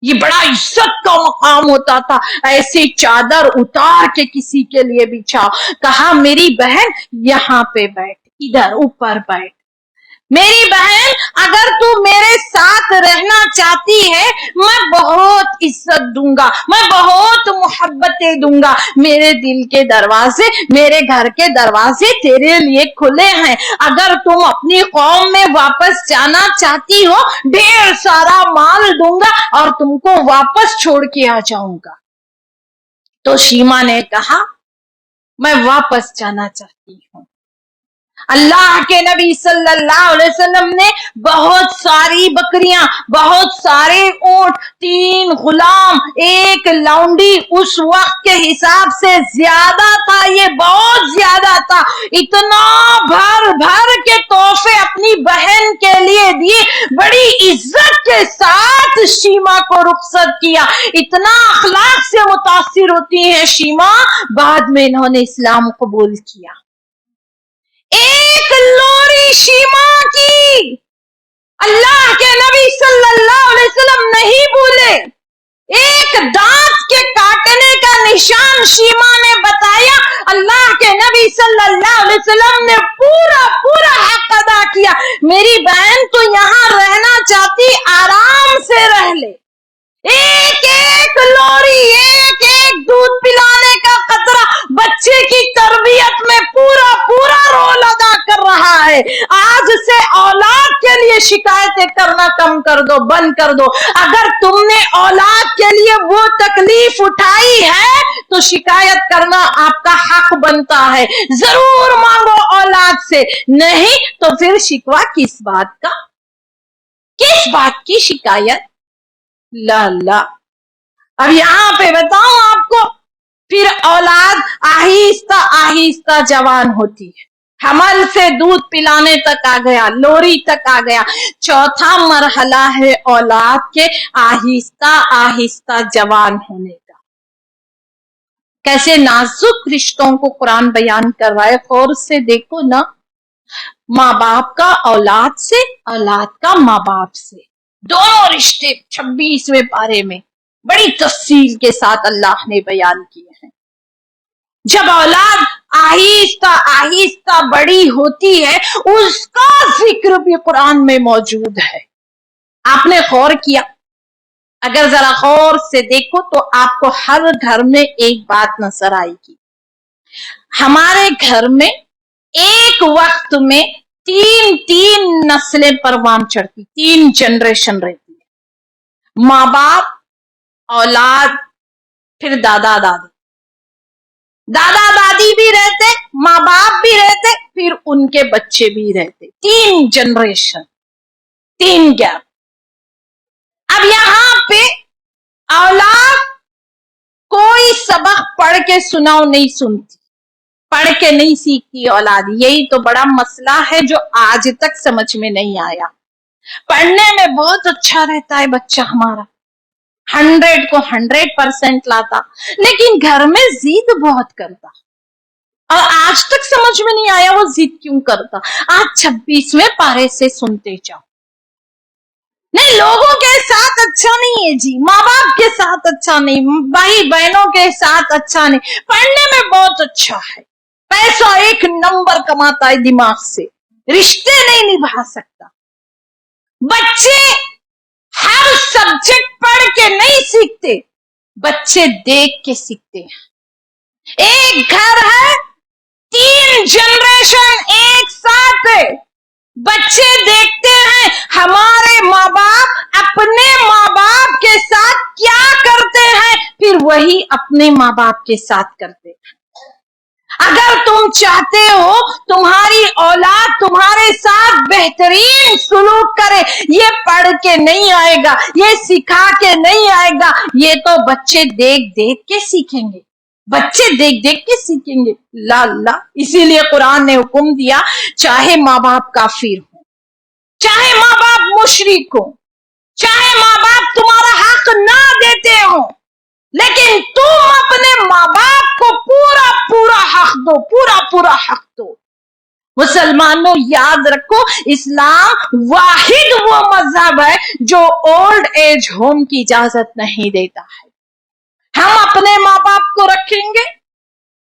یہ بڑا عزت کا مقام ہوتا تھا، ایسی چادر اتار کے کسی کے لیے بچھاؤ. کہا، میری بہن یہاں پہ بیٹھ، ادھر اوپر بیٹھ. میری بہن اگر تو میرے ساتھ رہنا چاہتی ہے میں بہت عزت دوں گا، میں بہت محبتیں دوں گا. میرے دل کے دروازے، میرے گھر کے دروازے تیرے لیے کھلے ہیں. اگر تم اپنی قوم میں واپس جانا چاہتی ہو ڈھیر سارا مال دوں گا اور تم کو واپس چھوڑ کے آ جاؤں گا. تو شیما نے کہا، میں واپس جانا چاہتی ہوں. اللہ کے نبی صلی اللہ علیہ وسلم نے بہت ساری بکریاں، بہت سارے اونٹ، 3 غلام، 1 لونڈی، اس وقت کے حساب سے زیادہ تھا، یہ بہت زیادہ تھا. اتنا بھر بھر کے تحفے اپنی بہن کے لیے دیے، بڑی عزت کے ساتھ شیما کو رخصت کیا. اتنا اخلاق سے متاثر ہوتی ہیں شیما، بعد میں انہوں نے اسلام قبول کیا. ایک لوری شیما کی اللہ کے نبی صلی اللہ علیہ وسلم نہیں بھولے. ایک دانت کے کاٹنے کا نشان شیما نے بتایا، اللہ کے نبی صلی اللہ علیہ وسلم نے پورا حق ادا کیا. میری بہن تو یہاں رہنا چاہتی آرام سے رہ لے. ایک لوری، ایک دودھ پلانے کا قطرہ بچے کی تربیت میں پورا رول ادا کر رہا ہے. آج سے اولاد کے لیے شکایتیں کرنا کم کر دو، بند کر دو. اگر تم نے اولاد کے لیے وہ تکلیف اٹھائی ہے تو شکایت کرنا آپ کا حق بنتا ہے. ضرور مانگو اولاد سے، نہیں تو پھر شکوہ کس بات کا، کس بات کی شکایت؟ لا. اب یہاں پہ بتاؤں آپ کو، پھر اولاد آہستہ آہستہ جوان ہوتی ہے، حمل سے دودھ پلانے تک آ گیا، لوری تک آ گیا. چوتھا مرحلہ ہے اولاد کے آہستہ آہستہ جوان ہونے کا. کیسے نازک رشتوں کو قرآن بیان کر رہا ہے، غور سے دیکھو نا. ماں باپ کا اولاد سے، اولاد کا ماں باپ سے، دونوں رشتے 26ویں پارے میں بڑی تفصیل کے ساتھ اللہ نے بیان کیے ہیں. جب اولاد آہستہ آہستہ بڑی ہوتی ہے اس کا ذکر بھی قرآن میں موجود ہے. آپ نے غور کیا؟ اگر ذرا غور سے دیکھو تو آپ کو ہر گھر میں ایک بات نظر آئے گی. ہمارے گھر میں ایک وقت میں تین نسلیں پروان چڑھتی، 3 جنریشن رہتی ہے. ماں باپ، اولاد، پھر دادا دادی. دادا دادی بھی رہتے، ماں باپ بھی رہتے، پھر ان کے بچے بھی رہتے. 3 جنریشن، 3 گیپ. اب یہاں پہ اولاد کوئی سبق پڑھ کے سناؤ نہیں سنتی، پڑھ کے نہیں سیکھتی اولاد. یہی تو بڑا مسئلہ ہے جو آج تک سمجھ میں نہیں آیا. پڑھنے میں بہت اچھا رہتا ہے بچہ ہمارا، 100 کو 100% لاتا، لیکن گھر میں ضد بہت کرتا اور آج تک سمجھ میں نہیں آیا وہ ضد کیوں کرتا. آج 26ویں پارے سے سنتے جاؤ. نہیں، لوگوں کے ساتھ اچھا نہیں ہے جی، ماں باپ کے ساتھ اچھا نہیں، بھائی بہنوں کے ساتھ اچھا نہیں، پڑھنے میں بہت اچھا ہے، پیسہ 1 نمبر کماتا ہے دماغ سے، رشتے نہیں نبھا سکتا. بچے ہر سبجیکٹ پڑھ کے نہیں سیکھتے، بچے دیکھ کے سیکھتے ہیں. ایک گھر ہے، 3 جنریشن ایک ساتھ ہے. بچے دیکھتے ہیں ہمارے ماں باپ اپنے ماں باپ کے ساتھ کیا کرتے ہیں، پھر وہی اپنے ماں باپ کے ساتھ کرتے ہیں. اگر تم چاہتے ہو تمہاری اولاد تمہارے ساتھ بہترین سلوک کرے، یہ پڑھ کے نہیں آئے گا، یہ سکھا کے نہیں آئے گا، یہ تو بچے دیکھ دیکھ کے سیکھیں گے، بچے دیکھ دیکھ کے سیکھیں گے. لا لا، اسی لیے قرآن نے حکم دیا، چاہے ماں باپ کافر ہو، چاہے ماں باپ مشرک ہو، چاہے ماں باپ تمہارا حق نہ دیتے ہو، لیکن تم اپنے ماں باپ کو پورا پورا حق دو، پورا پورا حق دو. مسلمانوں یاد رکھو، اسلام واحد وہ مذہب ہے جو اولڈ ایج ہوم کی اجازت نہیں دیتا ہے. ہم اپنے ماں باپ کو رکھیں گے،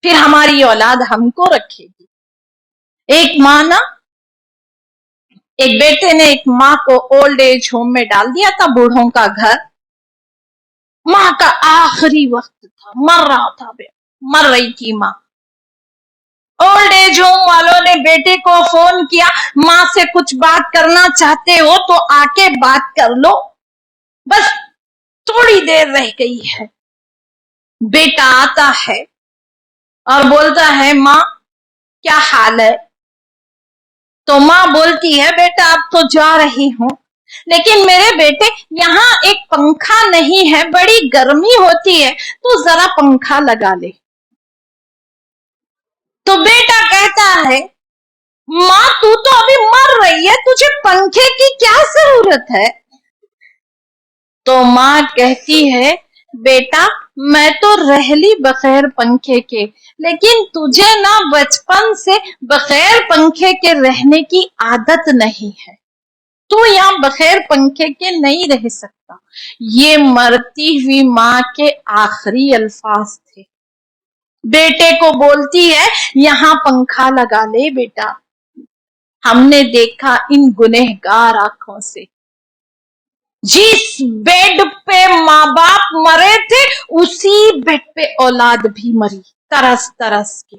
پھر ہماری اولاد ہم کو رکھے گی. ایک ماں نا، ایک بیٹے نے ایک ماں کو اولڈ ایج ہوم میں ڈال دیا تھا، بوڑھوں کا گھر. ماں کا آخری وقت تھا، مر رہا تھا، مر رہی تھی ماں. اولڈ ایج ہوم والوں نے بیٹے کو فون کیا، ماں سے کچھ بات کرنا چاہتے ہو تو آ کے بات کر لو، بس تھوڑی دیر رہ گئی ہے. بیٹا آتا ہے اور بولتا ہے، ماں کیا حال ہے؟ تو ماں بولتی ہے، بیٹا اب تو جا رہی ہوں، لیکن میرے بیٹے یہاں ایک پنکھا نہیں ہے، بڑی گرمی ہوتی ہے، تو ذرا پنکھا لگا لے. تو بیٹا کہتا ہے، ماں تو ابھی مر رہی ہے، تجھے پنکھے کی کیا ضرورت ہے؟ تو ماں کہتی ہے، بیٹا میں تو رہ لی بغیر پنکھے کے، لیکن تجھے نا بچپن سے بغیر پنکھے کے رہنے کی عادت نہیں ہے، تو یہاں بغیر پنکھے کے نہیں رہ سکتا. یہ مرتی ہوئی ماں کے آخری الفاظ تھے. بیٹے کو بولتی ہے، یہاں پنکھا لگا لے بیٹا. ہم نے دیکھا ان گنہگار آنکھوں سے، جس بیڈ پہ ماں باپ مرے تھے اسی بیڈ پہ اولاد بھی مری، ترس ترس کے.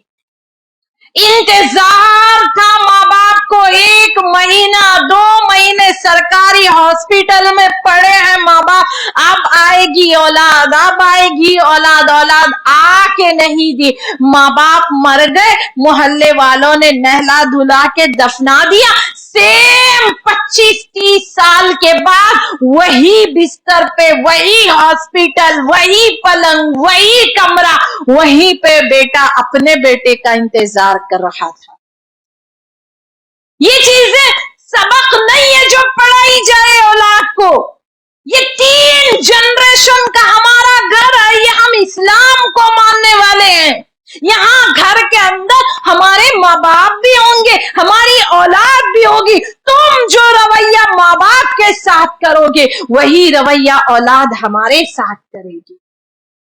انتظار تھا ماں باپ کو، 1 مہینہ 2 مہینے سرکاری ہاسپٹل میں پڑے ہیں ماں باپ، اب آئے گی اولاد، اب آئے گی اولاد. اولاد آ کے نہیں دی، ماں باپ مر گئے، محلے والوں نے نہلا دھلا کے دفنا دیا. سیم 25-30 سال کے بعد وہی بستر پہ، وہی ہاسپٹل، وہی پلنگ، وہی کمرہ، وہیں پہ بیٹا اپنے بیٹے کا انتظار کر رہا تھا. یہ چیزیں سبق نہیں ہے جو پڑھائی جائے اولاد کو. یہ 3 جنریشن کا ہمارا گھر ہے، یہ ہم اسلام کو ماننے والے ہیں. یہاں گھر کے اندر ہمارے ماں باپ بھی ہوں گے، ہماری اولاد بھی ہوگی. تم جو رویہ ماں باپ کے ساتھ کرو گے وہی رویہ اولاد ہمارے ساتھ کرے گی.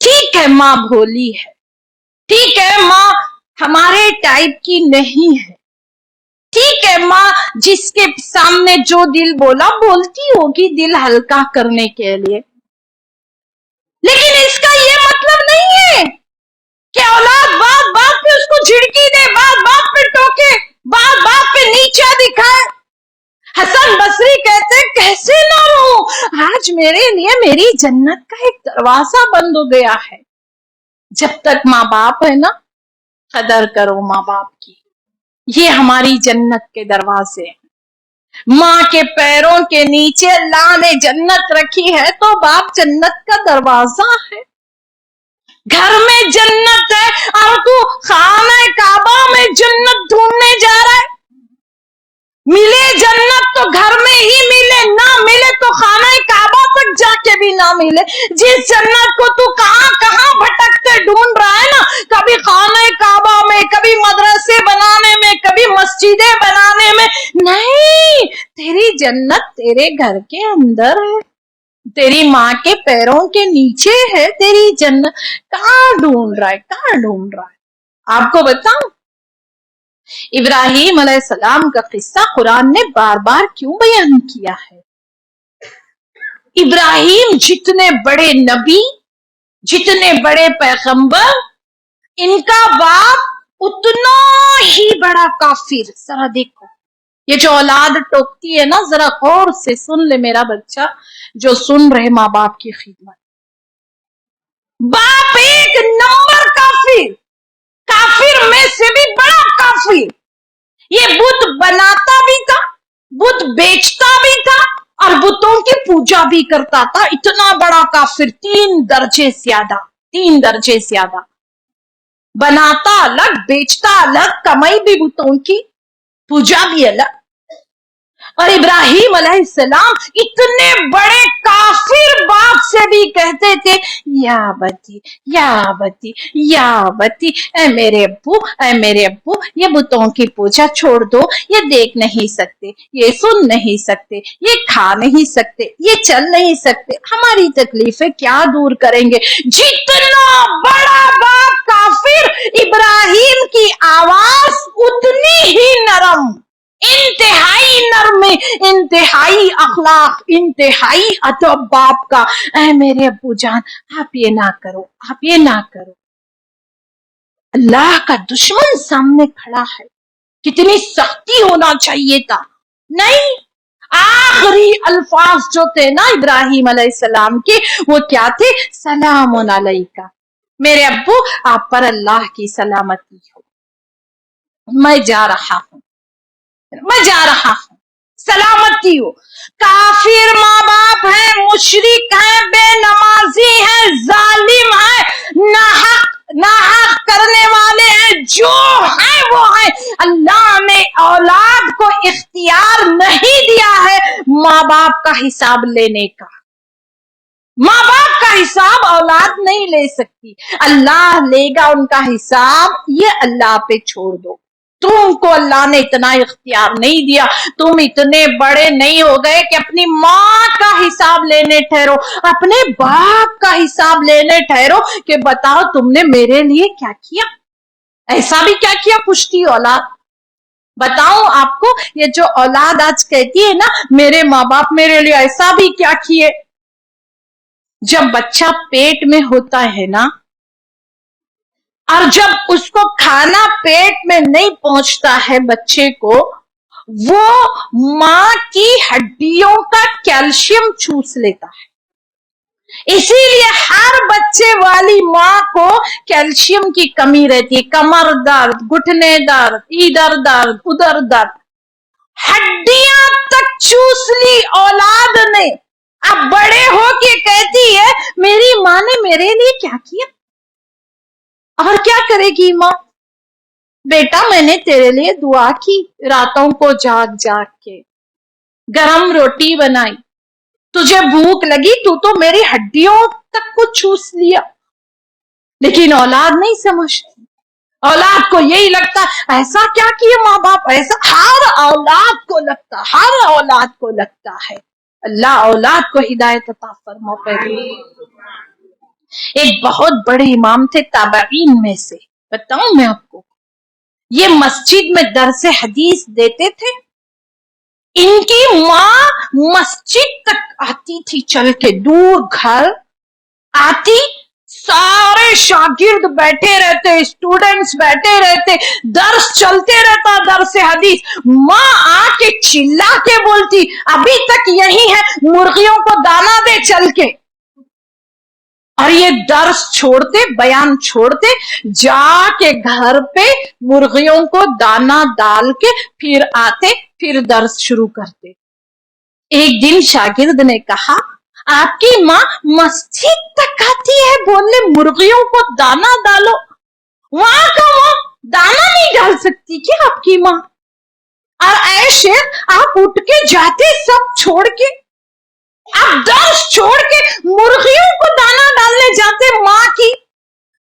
ٹھیک ہے ماں بھولی ہے، ٹھیک ہے ماں ہمارے ٹائپ کی نہیں ہے، ٹھیک ہے ماں جس کے سامنے جو دل بولا بولتی ہوگی دل ہلکا کرنے کے لیے، لیکن اس کا یہ مطلب نہیں ہے کہ اولاد بات بات پہ اس کو جھڑکی دے، بات بات پہ ٹوکے، بات بات پہ نیچا دکھائے۔ حسن بصری کہتے کیسے نہ رہوں، آج میرے لیے میری جنت کا ایک دروازہ بند ہو گیا ہے۔ جب تک ماں باپ ہے نا، قدر کرو ماں باپ کی، یہ ہماری جنت کے دروازے ہیں۔ ماں کے پیروں کے نیچے اللہ نے جنت رکھی ہے تو باپ جنت کا دروازہ ہے، گھر میں جنت ہے، اور تو خانہ کعبہ میں جنت ڈھونڈنے جا رہا ہے۔ ملے جنت تو گھر میں ہی ملے، نہ ملے تو خانہ کعبہ تک جا کے بھی نہ ملے۔ جس جنت کو تو کہاں کہاں بھٹکتے ڈھونڈ رہا ہے نا، کبھی خانہ کعبہ میں، کبھی مدرسے بنانے میں، کبھی مسجدیں بنانے میں، نہیں، تیری جنت تیرے گھر کے اندر ہے، تیری ماں کے پیروں کے نیچے ہے تیری جنت۔ کہاں ڈھونڈ رہا ہے، کہاں ڈھونڈ رہا ہے؟ آپ کو بتاؤں ابراہیم علیہ السلام کا قصہ قرآن نے بار بار کیوں بیان کیا ہے؟ ابراہیم جتنے بڑے نبی، جتنے بڑے پیغمبر، ان کا باپ اتنا ہی بڑا کافر۔ ذرا دیکھو یہ جو اولاد ٹوکتی ہے نا، ذرا غور سے سن لے میرا بچہ جو سن رہے ماں باپ کی خدمت۔ باپ ایک نمبر کافر، کافر میں سے بھی بڑا کافر، یہ بت بناتا بھی تھا، بت بیچتا بھی تھا، اور بتوں کی پوجا بھی کرتا تھا۔ اتنا بڑا کافر، 3 درجے زیادہ، بناتا الگ، بیچتا الگ، کمائی بھی بتوں کی، پوجا بھی الگ۔ اور ابراہیم علیہ السلام اتنے بڑے کافر باپ سے بھی کہتے تھے یا بتی یا بتی یا بتی، اے میرے ابو، اے میرے ابو، یہ بتوں کی پوجا چھوڑ دو، یہ دیکھ نہیں سکتے، یہ سن نہیں سکتے، یہ کھا نہیں سکتے، یہ چل نہیں سکتے، ہماری تکلیفیں کیا دور کریں گے۔ جتنا بڑا باپ کافر، ابراہیم کی آواز اتنی ہی نرم، انتہائی نرم، انتہائی اخلاق، انتہائی ادب باپ کا۔ اے میرے ابو جان، آپ یہ نہ کرو، آپ یہ نہ کرو۔ اللہ کا دشمن سامنے کھڑا ہے، کتنی سختی ہونا چاہیے تھا، نہیں۔ آخری الفاظ جو تھے نا ابراہیم علیہ السلام کے، وہ کیا تھے؟ سلام علیکہ، میرے ابو آپ پر اللہ کی سلامتی ہو، میں جا رہا ہوں، میں جا رہا ہوں، سلامتی ہو۔ کافر ماں باپ ہیں، مشرک ہیں، بے نمازی ہیں، ظالم ہیں، ناحق کرنے والے ہیں، جو ہیں وہ ہیں۔ اللہ نے اولاد کو اختیار نہیں دیا ہے ماں باپ کا حساب لینے کا۔ ماں باپ کا حساب اولاد نہیں لے سکتی، اللہ لے گا ان کا حساب، یہ اللہ پہ چھوڑ دو۔ تم کو اللہ نے اتنا اختیار نہیں دیا، تم اتنے بڑے نہیں ہو گئے کہ اپنی ماں کا حساب لینے ٹھہرو، اپنے باپ کا حساب لینے ٹھہرو کہ بتاؤ تم نے میرے لیے کیا کیا، ایسا بھی کیا کیا پوچھتی اولاد۔ بتاؤں آپ کو، یہ جو اولاد آج کہتی ہے نا میرے ماں باپ میرے لیے ایسا بھی کیا کیے، جب بچہ پیٹ میں ہوتا ہے نا، اور جب اس کو کھانا پیٹ میں نہیں پہنچتا ہے بچے کو، وہ ماں کی ہڈیوں کا کیلشیم چوس لیتا ہے۔ اسی لیے ہر بچے والی ماں کو کیلشیم کی کمی رہتی ہے، کمر درد، گھٹنے درد، ادھر درد ادھر درد، ہڈیاں تک چوس لی اولاد نے۔ اب بڑے ہو کے کہتی ہے میری ماں نے میرے لیے کیا کیا، اور کیا کرے گی ماں؟ بیٹا میں نے تیرے لیے دعا کی، راتوں کو جاگ جاگ کے گرم روٹی بنائی، تجھے بھوک لگی تو میری ہڈیوں تک کو چوس لیا، لیکن اولاد نہیں سمجھتی، اولاد کو یہی لگتا ایسا کیا کیا ماں باپ، ایسا ہر اولاد کو لگتا، ہر اولاد کو لگتا ہے۔ اللہ اولاد کو ہدایت عطا فرمائے۔ ایک بہت بڑے امام تھے تابعین میں سے، بتاؤں میں آپ کو، یہ مسجد میں درس حدیث دیتے تھے. ان کی ماں مسجد تک آتی تھی چل کے، دور گھر آتی، سارے شاگرد بیٹھے رہتے، اسٹوڈنٹس بیٹھے رہتے، درس چلتے رہتا، درس حدیث. ماں آ کے چلا کے بولتی ابھی تک یہی ہے، مرغیوں کو دانا دے چل کے. اور یہ درس چھوڑتے، بیان چھوڑتے، جا کے گھر پہ مرغیوں کو دانا ڈال کے پھر آتے، پھر درس شروع کرتے. ایک دن شاگرد نے کہا آپ کی ماں مسجد تک آتی ہے بولنے مرغیوں کو دانا ڈالو، وہاں کا وہ دانا نہیں ڈال سکتی کیا آپ کی ماں؟ اور اے شیخ آپ اٹھ کے جاتے سب چھوڑ کے، آپ درس چھوڑ کے مرغیوں کو دانا ڈالنے جاتے ماں کی.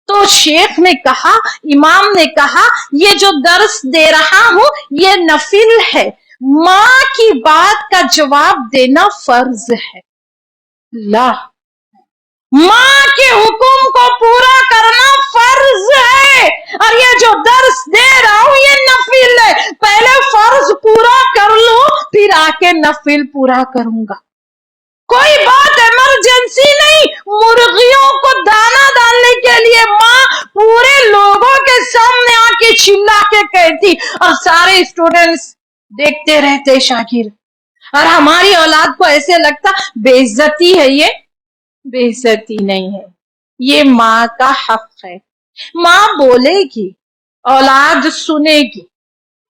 تو شیخ نے کہا، امام نے کہا یہ جو درس دے رہا ہوں یہ نفل ہے، ماں کی بات کا جواب دینا فرض ہے. اللہ، ماں کے حکم کو پورا کرنا فرض ہے، اور یہ جو درس دے رہا ہوں یہ نفل ہے. پہلے فرض پورا کر لوں پھر آ کے نفل پورا کروں گا. کوئی بات ایمرجنسی نہیں، مرغیوں کو دانا ڈالنے کے لیے ماں پورے لوگوں کے سامنے آ کے چلا کے کہتی، اور سارے اسٹوڈنٹس دیکھتے رہتے شاگرد. اور ہماری اولاد کو ایسے لگتا بے عزتی ہے، یہ بے عزتی نہیں ہے، یہ ماں کا حق ہے. ماں بولے گی، اولاد سنے گی،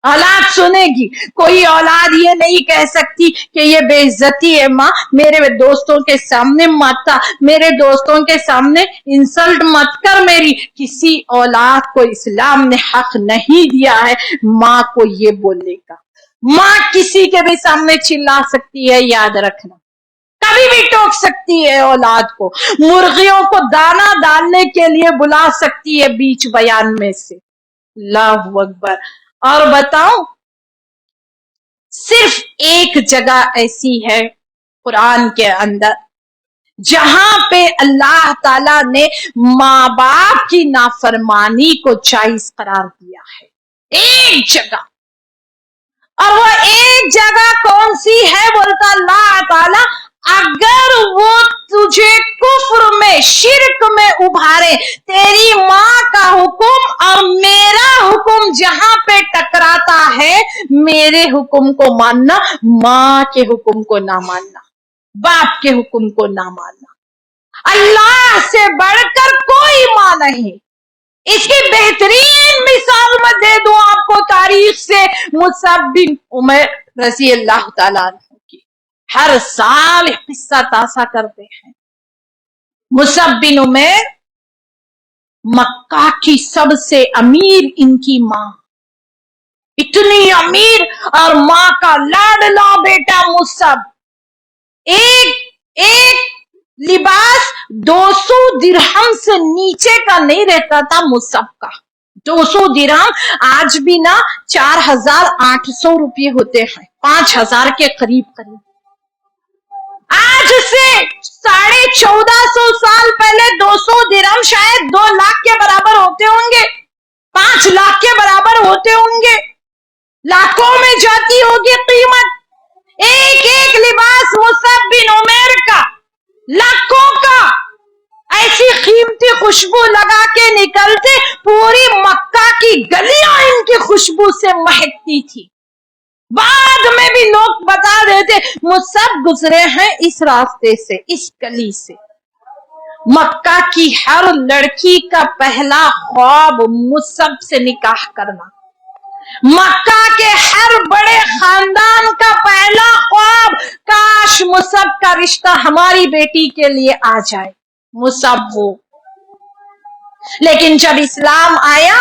اولاد سنے گی. کوئی اولاد یہ نہیں کہہ سکتی کہ یہ بے عزتی ہے ماں، میرے دوستوں کے سامنے مت، میرے دوستوں کے سامنے انسلٹ مت کر میری. کسی اولاد کو اسلام نے حق نہیں دیا ہے ماں کو یہ بولنے کا. ماں کسی کے بھی سامنے چلا سکتی ہے، یاد رکھنا، کبھی بھی ٹوک سکتی ہے اولاد کو، مرغیوں کو دانا ڈالنے کے لیے بلا سکتی ہے بیچ بیان میں سے. اللہ اکبر. اور بتاؤں، صرف ایک جگہ ایسی ہے قرآن کے اندر جہاں پہ اللہ تعالیٰ نے ماں باپ کی نافرمانی کو جائز قرار دیا ہے، ایک جگہ. اور وہ ایک جگہ کون سی ہے بولتا اللہ تعالیٰ، اگر وہ تجھے کفر میں، شرک میں ابھارے، تیری ماں کا حکم اور میرا حکم جہاں پہ ٹکراتا ہے، میرے حکم کو ماننا، ماں کے حکم کو نہ ماننا، باپ کے حکم کو نہ ماننا. اللہ سے بڑھ کر کوئی ماں نہیں. اس کی بہترین مثال میں دے دوں آپ کو تاریخ سے، مصعب بن عمیر رضی اللہ تعالیٰ عنہ کی. ہر سال قصہ تازہ کرتے ہیں. مصعب بن عمیر مکہ کی سب سے امیر ان کی ماں، اتنی امیر، اور ماں کا لاڈلا بیٹا مصعب. ایک لباس 200 درہم سے نیچے کا نہیں رہتا تھا مصعب کا. 200 درہم آج بھی نا 4800 روپے ہوتے ہیں، 5000 کے قریب. آج سے 1450 سال پہلے 200 درہم شاید 2 لاکھ کے برابر ہوتے ہوں گے، 5 لاکھ کے برابر ہوتے ہوں گے، لاکھوں میں جاتی ہوگی قیمت. ایک لباس مصعب بن عمیر کا لاکھوں کا، ایسی قیمتی خوشبو لگا کے نکلتے، پوری مکہ کی گلیاں ان کی خوشبو سے مہکتی تھی. بعد میں بھی لوگ بتا دیتے مصعب گزرے ہیں اس راستے سے، اس گلی سے. مکہ کی ہر لڑکی کا پہلا خواب مصعب سے نکاح کرنا، مکہ کے ہر بڑے خاندان کا پہلا خواب، کاش مصعب کا رشتہ ہماری بیٹی کے لیے آ جائے، مصعب وہ. لیکن جب اسلام آیا،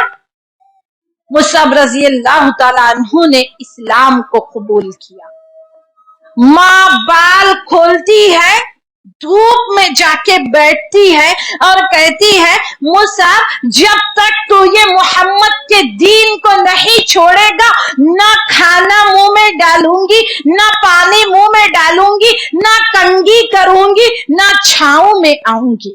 مصعب رضی اللہ تعالیٰ عنہ نے اسلام کو قبول کیا. ماں بال کھولتی ہے، دھوپ میں جا کے بیٹھتی ہے اور کہتی ہے مصعب جب تک تو یہ محمد کے دین کو نہیں چھوڑے گا، نہ کھانا منہ میں ڈالوں گی، نہ پانی منہ میں ڈالوں گی، نہ کنگھی کروں گی، نہ چھاؤں میں آؤں گی.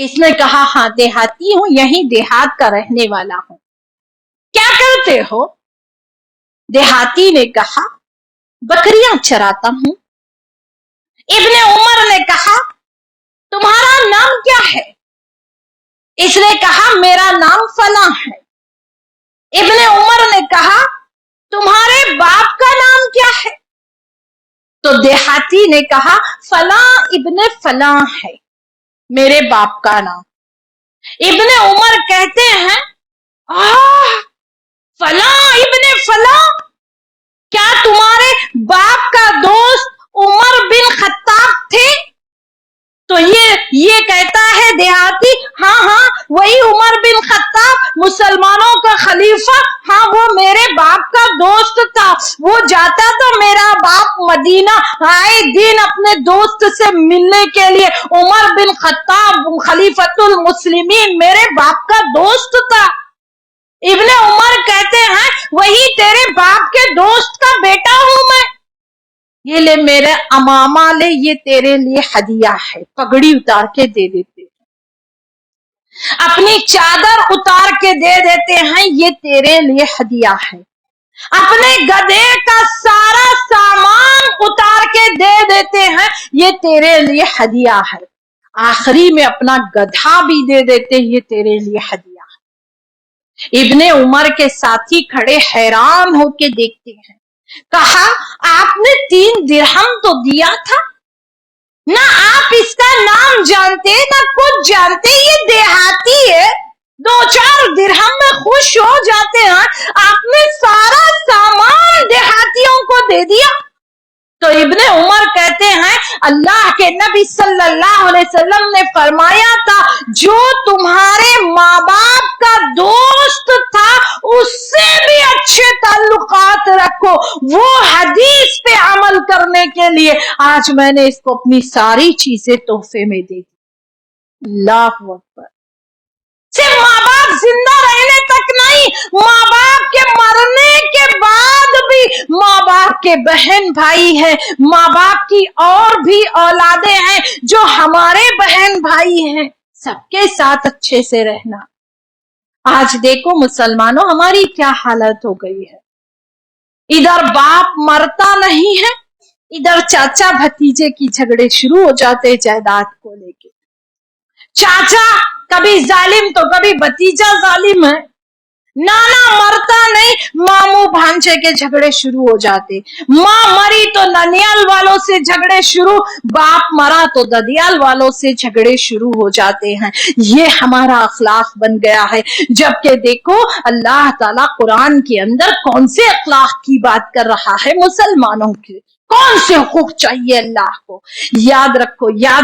اس نے کہا ہاں دیہاتی ہوں, یہیں دیہات کا رہنے والا ہوں. کیا کرتے ہو؟ دیہاتی نے کہا بکریاں چراتا ہوں. ابن عمر نے کہا تمہارا نام کیا ہے؟ اس نے کہا میرا نام فلاں ہے. ابن عمر نے کہا تمہارے باپ کا نام کیا ہے؟ تو دیہاتی نے کہا فلاں ابن فلاں ہے میرے باپ کا نام. ابن عمر کہتے ہیں فلاں ابن فلاں, کیا تمہارے باپ کا دوست عمر بن خطاب تھے؟ تو یہ کہتا ہے دیہاتی ہاں وہی عمر بن خطاب مسلمانوں کا خلیفہ, ہاں وہ میرے باپ کا دوست تھا. وہ جاتا تھا میرا باپ مدینہ آئے دن اپنے دوست سے ملنے کے لیے. عمر بن خطاب خلیفۃ المسلمین میرے باپ کا دوست تھا. ابن عمر کہتے ہیں وہی تیرے باپ کے دوست کا بیٹا ہوں میں. یہ لے میرے امامہ لے, یہ تیرے لیے ہدیہ ہے. پگڑی اتار کے دے دیتے ہیں, اپنی چادر اتار کے دے دیتے ہیں, یہ تیرے لیے ہدیہ ہے. اپنے گدھے کا سارا سامان اتار کے دے دیتے ہیں, یہ تیرے لیے ہدیہ ہے. آخری میں اپنا گدھا بھی دے دیتے ہیں, یہ تیرے لیے ہدیہ ہے. ابن عمر کے ساتھی کھڑے حیران ہو کے دیکھتے ہیں. کہا آپ نے 3 درہم تو دیا تھا, نہ آپ اس کا نام جانتے نہ کچھ جانتے, یہ دیہاتی ہے 2-4 درہم میں خوش ہو جاتے ہیں, آپ نے سارا سامان دیہاتیوں کو دے دیا. تو ابن عمر کہتے ہیں اللہ کے نبی صلی اللہ علیہ وسلم نے فرمایا تھا جو تمہارے ماں باپ کا دوست تھا اس سے بھی اچھے تعلقات رکھو. وہ حدیث پہ عمل کرنے کے لیے آج میں نے اس کو اپنی ساری چیزیں تحفے میں دے دی. اللہ اکبر. صرف ماں باپ زندہ رہنے تک نہیں, ماں باپ کے مرنے کے بعد بھی ماں باپ کے بہن بھائی ہیں, ماں باپ کی اور بھی اولادیں ہیں جو ہمارے بہن بھائی ہیں, سب کے ساتھ اچھے سے رہنا. آج دیکھو مسلمانوں ہماری کیا حالت ہو گئی ہے. ادھر باپ مرتا نہیں ہے, ادھر چاچا بھتیجے کی جھگڑے شروع ہو جاتے جائیداد کو لے کے. چاچا کبھی ظالم تو کبھی بھتیجا ظالم ہے. نانا مرتا نہیں, ماموں بھانجے کے جھگڑے شروع ہو جاتے. ماں مری تو ننیال والوں سے جھگڑے شروع, باپ مرا تو ددیال والوں سے جھگڑے شروع ہو جاتے ہیں. یہ ہمارا اخلاق بن گیا ہے. جبکہ دیکھو اللہ تعالیٰ قرآن کے اندر کون سے اخلاق کی بات کر رہا ہے, مسلمانوں کے کون سے حقوق چاہیے اللہ کو. یاد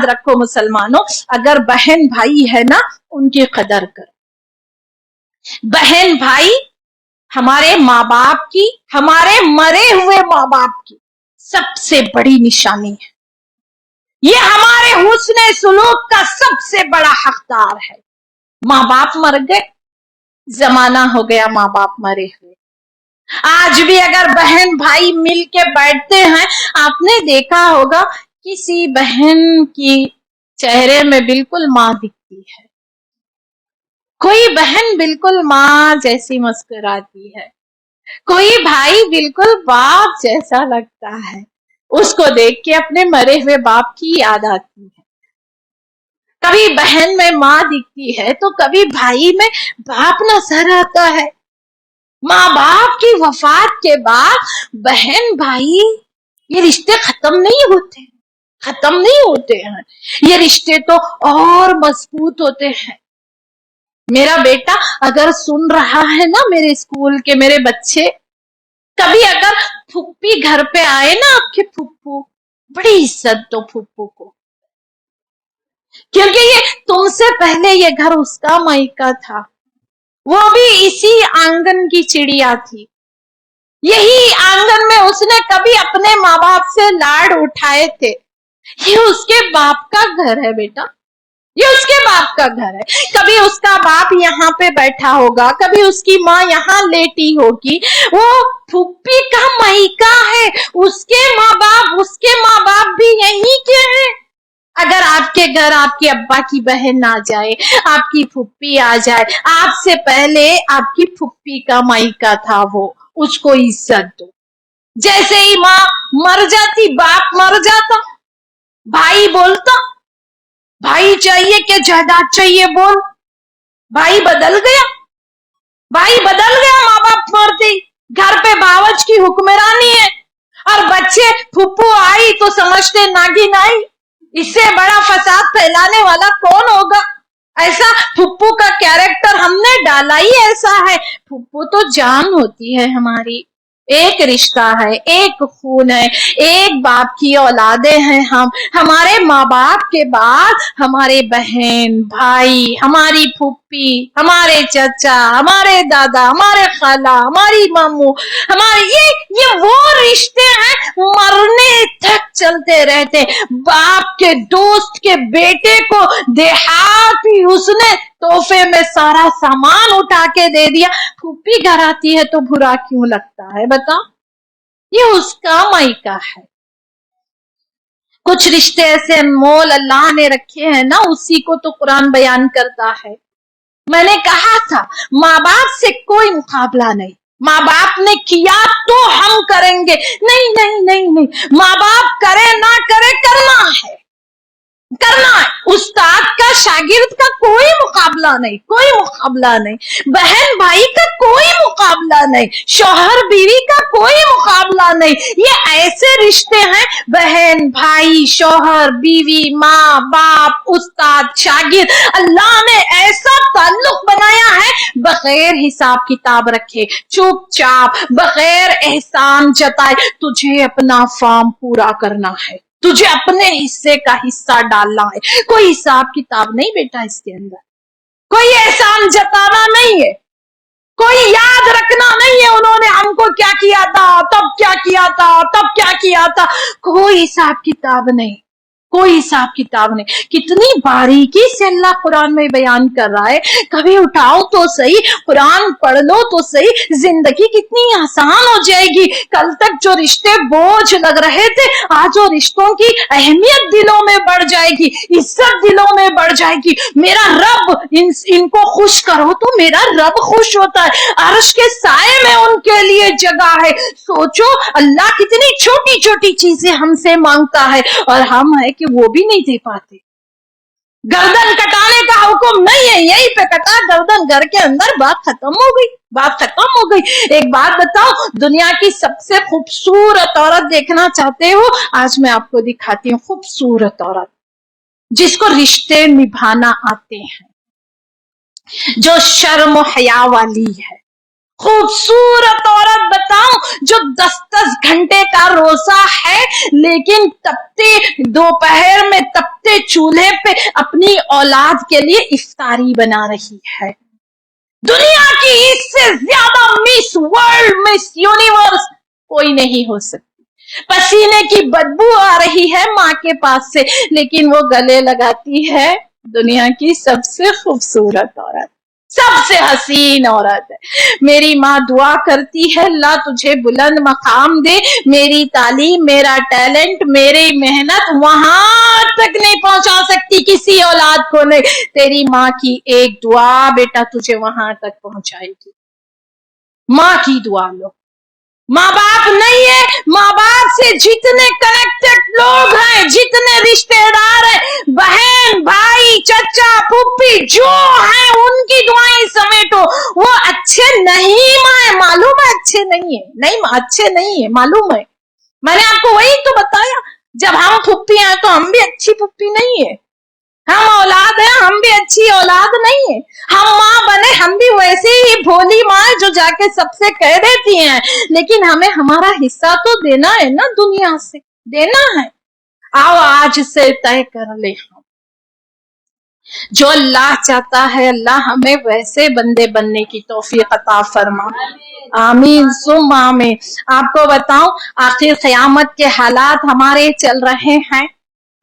رکھو مسلمانوں, اگر بہن بھائی ہے نا ان کی قدر کر. بہن بھائی ہمارے ماں باپ کی, ہمارے مرے ہوئے ماں باپ کی سب سے بڑی نشانی ہے. یہ ہمارے حسن سلوک کا سب سے بڑا حقدار ہے. ماں باپ مر گئے, زمانہ ہو گیا ماں باپ مرے ہوئے. آج بھی اگر بہن بھائی مل کے بیٹھتے ہیں, آپ نے دیکھا ہوگا کسی بہن کی چہرے میں بالکل ماں دکھتی ہے, کوئی بہن بالکل ماں جیسی مسکراتی ہے, کوئی بھائی بالکل باپ جیسا لگتا ہے. اس کو دیکھ کے اپنے مرے ہوئے باپ کی یاد آتی ہے. کبھی بہن میں ماں دکھتی ہے تو کبھی بھائی میں باپ نظر آتا ہے. ماں باپ کی وفات کے بعد بہن بھائی یہ رشتے ختم نہیں ہوتے ہیں, یہ رشتے تو اور مضبوط ہوتے ہیں. میرا بیٹا اگر سن رہا ہے نا, میرے اسکول کے میرے بچے, کبھی اگر پھپھی گھر پہ آئے نا, آپ کے پھپھو, بڑی عزت دو پھپھو کو, کیونکہ یہ تم سے پہلے یہ گھر اس کا مائکا تھا. وہ بھی اسی آنگن کی چڑیا تھی, یہی آنگن میں اس نے کبھی اپنے ماں باپ سے لاڈ اٹھائے تھے. یہ اس کے باپ کا گھر ہے بیٹا, یہ اس کے باپ کا گھر ہے. کبھی اس کا باپ یہاں پہ بیٹھا ہوگا, کبھی اس کی ماں یہاں لیٹی ہوگی. وہ پھپھی کا مائکا ہے, اس کے ماں باپ بھی یہیں کے ہیں. اگر آپ کے گھر آپ کے ابا کی بہن آ جائے، آپ کی پھپھی آ جائے، آپ سے پہلے آپ کی پھپھی کا مائکا تھا وہ، اس کو عزت دو۔ جیسے ہی ماں مر جاتی، باپ مر جاتا، بھائی بولتا، بھائی چاہیے کہ جائیداد چاہیے، بول، بھائی بدل گیا، بھائی بدل گیا، ماں باپ مرتے، گھر پہ باورچ کی حکمرانی ہے، اور بچے پھپھو آئی تو سمجھتے ناگن آئی، اس سے بڑا فساد پھیلانے والا کون ہوگا؟ ایسا پھپھو کا کیریکٹر ہم نے ڈالا ہی ایسا ہے۔ پھپھو تو جان ہوتی ہے ہماری، ایک رشتہ ہے، ایک خون ہے، ایک باپ کی اولادیں ہیں ہم۔ ہمارے ماں باپ کے بعد ہمارے بہن بھائی، ہماری پھپھی، ہمارے چچا، ہمارے دادا، ہمارے خالہ، ہماری ماموں، ہمارے یہ وہ رشتے ہیں مرنے تک چلتے رہتے۔ باپ کے دوست کے بیٹے کو دیہاتی اس نے تحفے میں سارا سامان اٹھا کے دے دیا، پھوپھی گھر آتی ہے تو برا کیوں لگتا ہے بتا؟ یہ اس کا مائکا ہے۔ کچھ رشتے ایسے مول اللہ نے رکھے ہیں نا، اسی کو تو قرآن بیان کرتا ہے۔ میں نے کہا تھا ماں باپ سے کوئی مقابلہ نہیں، ماں باپ نے کیا تو ہم کریں گے، نہیں نہیں نہیں نہیں، ماں باپ کرے نہ کرے کرنا ہے، کرنا ہے۔ استاد کا شاگرد کا کوئی مقابلہ نہیں، کوئی مقابلہ نہیں، بہن بھائی کا کوئی مقابلہ نہیں، شوہر بیوی کا کوئی مقابلہ نہیں۔ یہ ایسے رشتے ہیں، بہن بھائی، شوہر بیوی، ماں باپ، استاد شاگرد، اللہ نے ایسا تعلق بنایا ہے بغیر حساب کتاب رکھے، چپ چاپ، بغیر احسان جتائے، تجھے اپنا فارم پورا کرنا ہے، تجھے اپنے حصے کا حصہ ڈالنا ہے۔ کوئی حساب کتاب نہیں بیٹا اس کے اندر، کوئی احسان جتانا نہیں ہے، کوئی یاد رکھنا نہیں ہے انہوں نے ہم کو کیا کیا تھا، تب کیا کیا تھا، تب کیا کیا تھا، کوئی حساب کتاب نہیں، کوئی حساب کتاب نہیں۔ کتنی باریکی سے اللہ قرآن میں بیان کر رہا ہے، کبھی اٹھاؤ تو صحیح، قرآن پڑھ لو تو صحیح، زندگی کتنی آسان ہو جائے گی۔ کل تک جو رشتے بوجھ لگ رہے تھے، آج وہ رشتوں کی اہمیت دلوں میں بڑھ جائے گی، عزت دلوں میں بڑھ جائے گی۔ میرا رب ان کو خوش کرو تو میرا رب خوش ہوتا ہے، عرش کے سائے میں ان کے لیے جگہ ہے۔ سوچو اللہ کتنی چھوٹی چھوٹی چیزیں ہم سے مانگتا ہے، اور ہم ہے کہ وہ بھی نہیں دے پاتے۔ گردن کٹانے کا حکم نہیں ہے، یہی پہ کٹا گردن، گھر کے اندر بات ختم ہو گئی، بات ختم ہو گئی۔ ایک بات بتاؤ، دنیا کی سب سے خوبصورت عورت دیکھنا چاہتے ہو؟ آج میں آپ کو دکھاتی ہوں خوبصورت عورت جس کو رشتے نبھانا آتے ہیں، جو شرم و حیا والی ہے، خوبصورت عورت بتاؤ جو 10 گھنٹے کا روزہ ہے لیکن تپتے دوپہر میں تپتے چولہے پہ اپنی اولاد کے لیے افطاری بنا رہی ہے۔ دنیا کی اس سے زیادہ مس ورلڈ، مس یونیورس کوئی نہیں ہو سکتی۔ پسینے کی بدبو آ رہی ہے ماں کے پاس سے، لیکن وہ گلے لگاتی ہے دنیا کی سب سے خوبصورت عورت، سب سے حسین عورت ہے۔ میری ماں دعا کرتی ہے اللہ تجھے بلند مقام دے، میری تعلیم، میرا ٹیلنٹ، میری محنت وہاں تک نہیں پہنچا سکتی کسی اولاد کو نہیں، تیری ماں کی ایک دعا بیٹا تجھے وہاں تک پہنچائے گی۔ ماں کی دعا لو، ماں باپ نہیں ہے، ماں باپ سے جتنے کنیکٹڈ لوگ ہیں، جتنے رشتے دار ہیں، بہن بھائی چچا پھوپھی جو ہیں، ان کی دعائیں سمیٹو۔ وہ اچھے نہیں ہیں، معلوم ہے اچھے نہیں ہیں، نہیں اچھے نہیں ہیں معلوم ہے، میں نے آپ کو وہی تو بتایا، جب ہم پھوپھی ہیں تو ہم بھی اچھی پھوپھی نہیں ہے، ہم اولاد ہیں ہم بھی اچھی اولاد نہیں ہے، ہم ماں بنے ہم بھی ویسے ہی بھولی ماں جو جا کے سب سے کہہ دیتی ہیں، لیکن ہمیں ہمارا حصہ تو دینا ہے نا، دنیا سے دینا ہے۔ آؤ آج سے طے کر لے، جو اللہ چاہتا ہے اللہ ہمیں ویسے بندے بننے کی توفیق عطا فرما، آمین ثم آمین۔ آپ کو بتاؤں آخر قیامت کے حالات ہمارے چل رہے ہیں،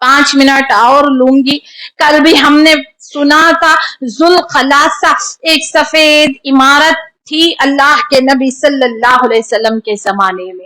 5 منٹ اور لوں گی۔ کل بھی ہم نے سنا تھا ذوالخلاصہ ایک سفید عمارت تھی اللہ کے نبی صلی اللہ علیہ وسلم کے زمانے میں،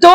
2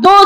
2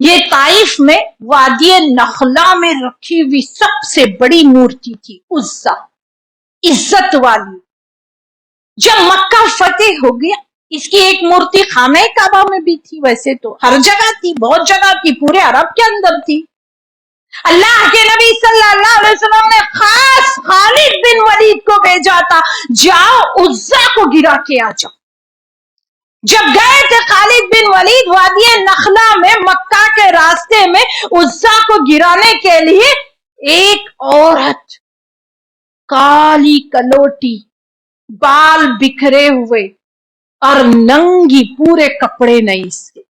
یہ طائف میں وادی نخلا میں رکھی ہوئی سب سے بڑی مورتی تھی عزا، عزت والی. جب مکہ فتح ہو گیا اس کی ایک مورتی خانہ کعبہ میں بھی تھی، ویسے تو ہر جگہ تھی، بہت جگہ تھی، پورے عرب کے اندر تھی. اللہ کے نبی صلی اللہ علیہ وسلم نے خاص خالد بن ولید کو بھیجا تھا، جاؤ عزا کو گرا کے آ جاؤ. جب گئے تھے خالد بن ولید وادی نخلا میں مکہ کے راستے میں عزا کو گرانے کے لیے، ایک عورت کالی کلوٹی، بال بکھرے ہوئے اور ننگی، پورے کپڑے نہیں سے،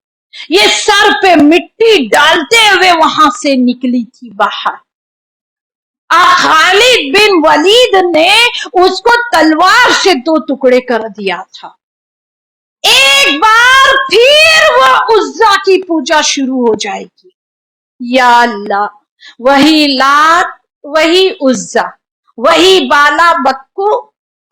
یہ سر پہ مٹی ڈالتے ہوئے وہاں سے نکلی تھی باہر. خالد بن ولید نے اس کو تلوار سے 2 ٹکڑے کر دیا تھا. ایک بار پھر وہ عزا کی پوجا شروع ہو جائے گی. یا اللہ، وہی لات، وہی عزا، وہی بالا بکو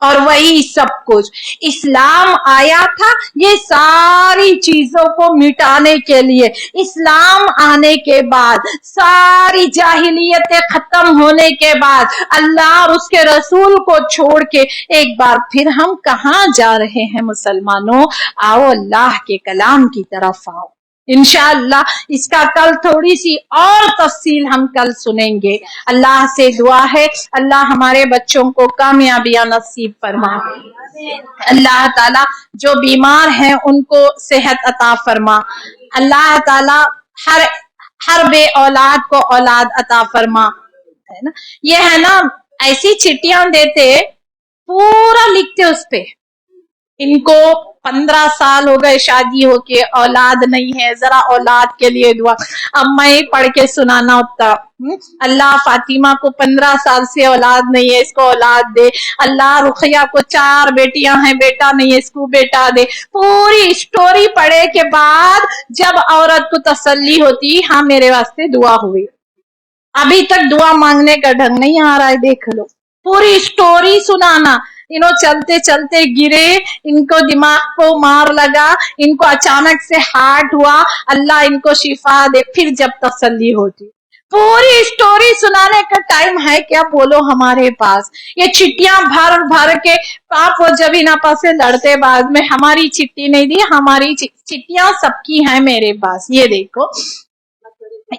اور وہی سب کچھ. اسلام آیا تھا یہ ساری چیزوں کو مٹانے کے لیے. اسلام آنے کے بعد، ساری جاہلیتیں ختم ہونے کے بعد، اللہ اور اس کے رسول کو چھوڑ کے ایک بار پھر ہم کہاں جا رہے ہیں مسلمانوں؟ آؤ اللہ کے کلام کی طرف آؤ. انشاءاللہ اس کا کل تھوڑی سی اور تفصیل ہم کل سنیں گے. اللہ سے دعا ہے اللہ ہمارے بچوں کو کامیابیاں نصیب فرما. اللہ تعالی جو بیمار ہیں ان کو صحت عطا فرما. اللہ تعالی ہر بے اولاد کو اولاد عطا فرما. ہے نا، یہ ہے نا ایسی چٹیاں دیتے، پورا لکھتے اس پہ، ان کو 15 سال ہو گئے شادی ہو کے، اولاد نہیں ہے، ذرا اولاد کے لیے دعا. اب میں پڑھ کے سنانا ہوتا، اللہ فاطمہ کو 15 سال سے اولاد نہیں ہے، اس کو اولاد دے. اللہ رقیہ کو 4 بیٹیاں ہیں، بیٹا نہیں ہے، اس کو بیٹا دے. پوری اسٹوری پڑھے کے بعد جب عورت کو تسلی ہوتی، ہاں میرے واسطے دعا ہوئی. ابھی تک دعا مانگنے کا ڈھنگ نہیں آ رہا ہے، دیکھ لو. پوری اسٹوری سنانا، انہوں چلتے چلتے گرے، ان کو دماغ کو مار لگا، ان کو اچانک سے ہارٹ ہوا، اللہ ان کو شفا دے. پھر جب تسلی ہوتی، پوری اسٹوری سنانے کا ٹائم ہے کیا بولو ہمارے پاس؟ یہ چٹیاں بھر بھر کے پاپ و جبین آپا سے لڑتے، بعد میں ہماری چٹی نہیں دی. ہماری چٹیاں سب کی ہیں میرے پاس. یہ دیکھو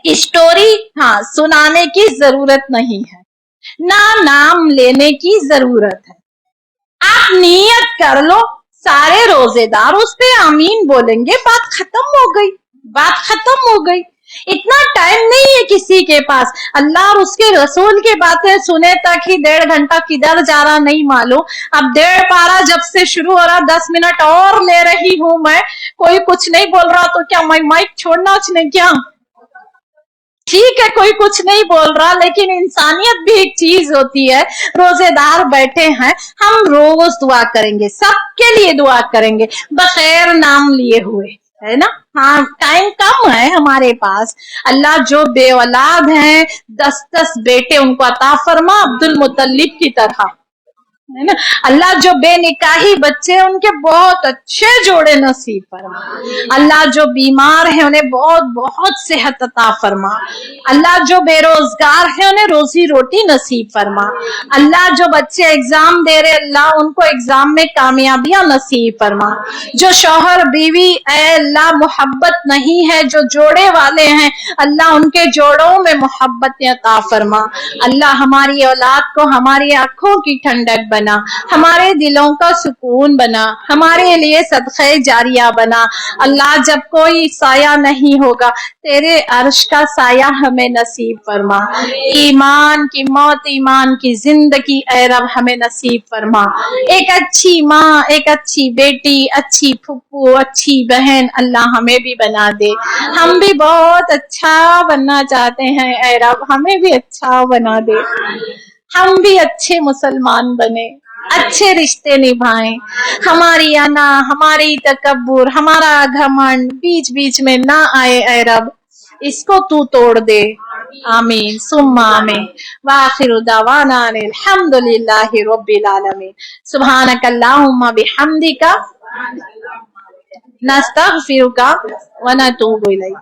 اسٹوری، ہاں سنانے کی ضرورت نہیں ہے، نہ نام لینے کی ضرورت ہے. آپ نیت کر لو، سارے روزے دار اس پہ آمین بولیں گے، بات ختم ہو گئی، بات ختم ہو گئی. اتنا ٹائم نہیں ہے کسی کے پاس. اللہ اور اس کے رسول کی باتیں سنے تک ہی 1.5 گھنٹہ کدھر جا رہا نہیں معلوم. اب 1.5 پارہ جب سے شروع ہو رہا، 10 منٹ اور لے رہی ہوں میں. کوئی کچھ نہیں بول رہا تو کیا میں مائک چھوڑنا نہیں کیا؟ ٹھیک ہے کوئی کچھ نہیں بول رہا، لیکن انسانیت بھی ایک چیز ہوتی ہے. روزے دار بیٹھے ہیں، ہم روز دعا کریں گے، سب کے لیے دعا کریں گے بغیر نام لیے ہوئے، ہے نا. ہاں ٹائم کم ہے ہمارے پاس. اللہ جو بے اولاد ہیں 10 بیٹے ان کو عطا فرما، عبد المطلب کی طرح، ہے نا. اللہ جو بے نکاحی بچے ان کے بہت اچھے جوڑے نصیب فرما. اللہ جو بیمار ہیں انہیں بہت بہت صحت عطا فرما. اللہ جو بے روزگار ہیں انہیں روزی روٹی نصیب فرما. اللہ جو بچے ایگزام دے رہے اللہ ان کو ایگزام میں کامیابیاں نصیب فرما. جو شوہر بیوی اے اللہ محبت نہیں ہے، جو جوڑے والے ہیں اللہ ان کے جوڑوں میں محبت عطا فرما. اللہ ہماری اولاد کو ہماری آنکھوں کی ٹھنڈک بنا، ہمارے دلوں کا سکون بنا، ہمارے لیے صدقہ جاریہ بنا. اللہ جب کوئی سایہ نہیں ہوگا تیرے عرش کا سایہ ہمیں نصیب فرما. ایمان کی موت، ایمان کی زندگی اے رب ہمیں نصیب فرما. ایک اچھی ماں، ایک اچھی بیٹی، اچھی پھپھو، اچھی بہن اللہ ہمیں بھی بنا دے. ہم بھی بہت اچھا بننا چاہتے ہیں اے رب، ہمیں بھی اچھا بنا دے. ہم بھی اچھے مسلمان بنے، اچھے رشتے نبھائیں. ہماری انا، ہماری تکبر، ہمارا گھمنڈ بیچ بیچ میں نہ آئے اے رب، اس کو تو توڑ دے. آمین ثم آمین. وآخر دعوانا الحمدللہ رب العالمین. سبحانک اللہم بحمدک نستغفرک ونتوب الیک.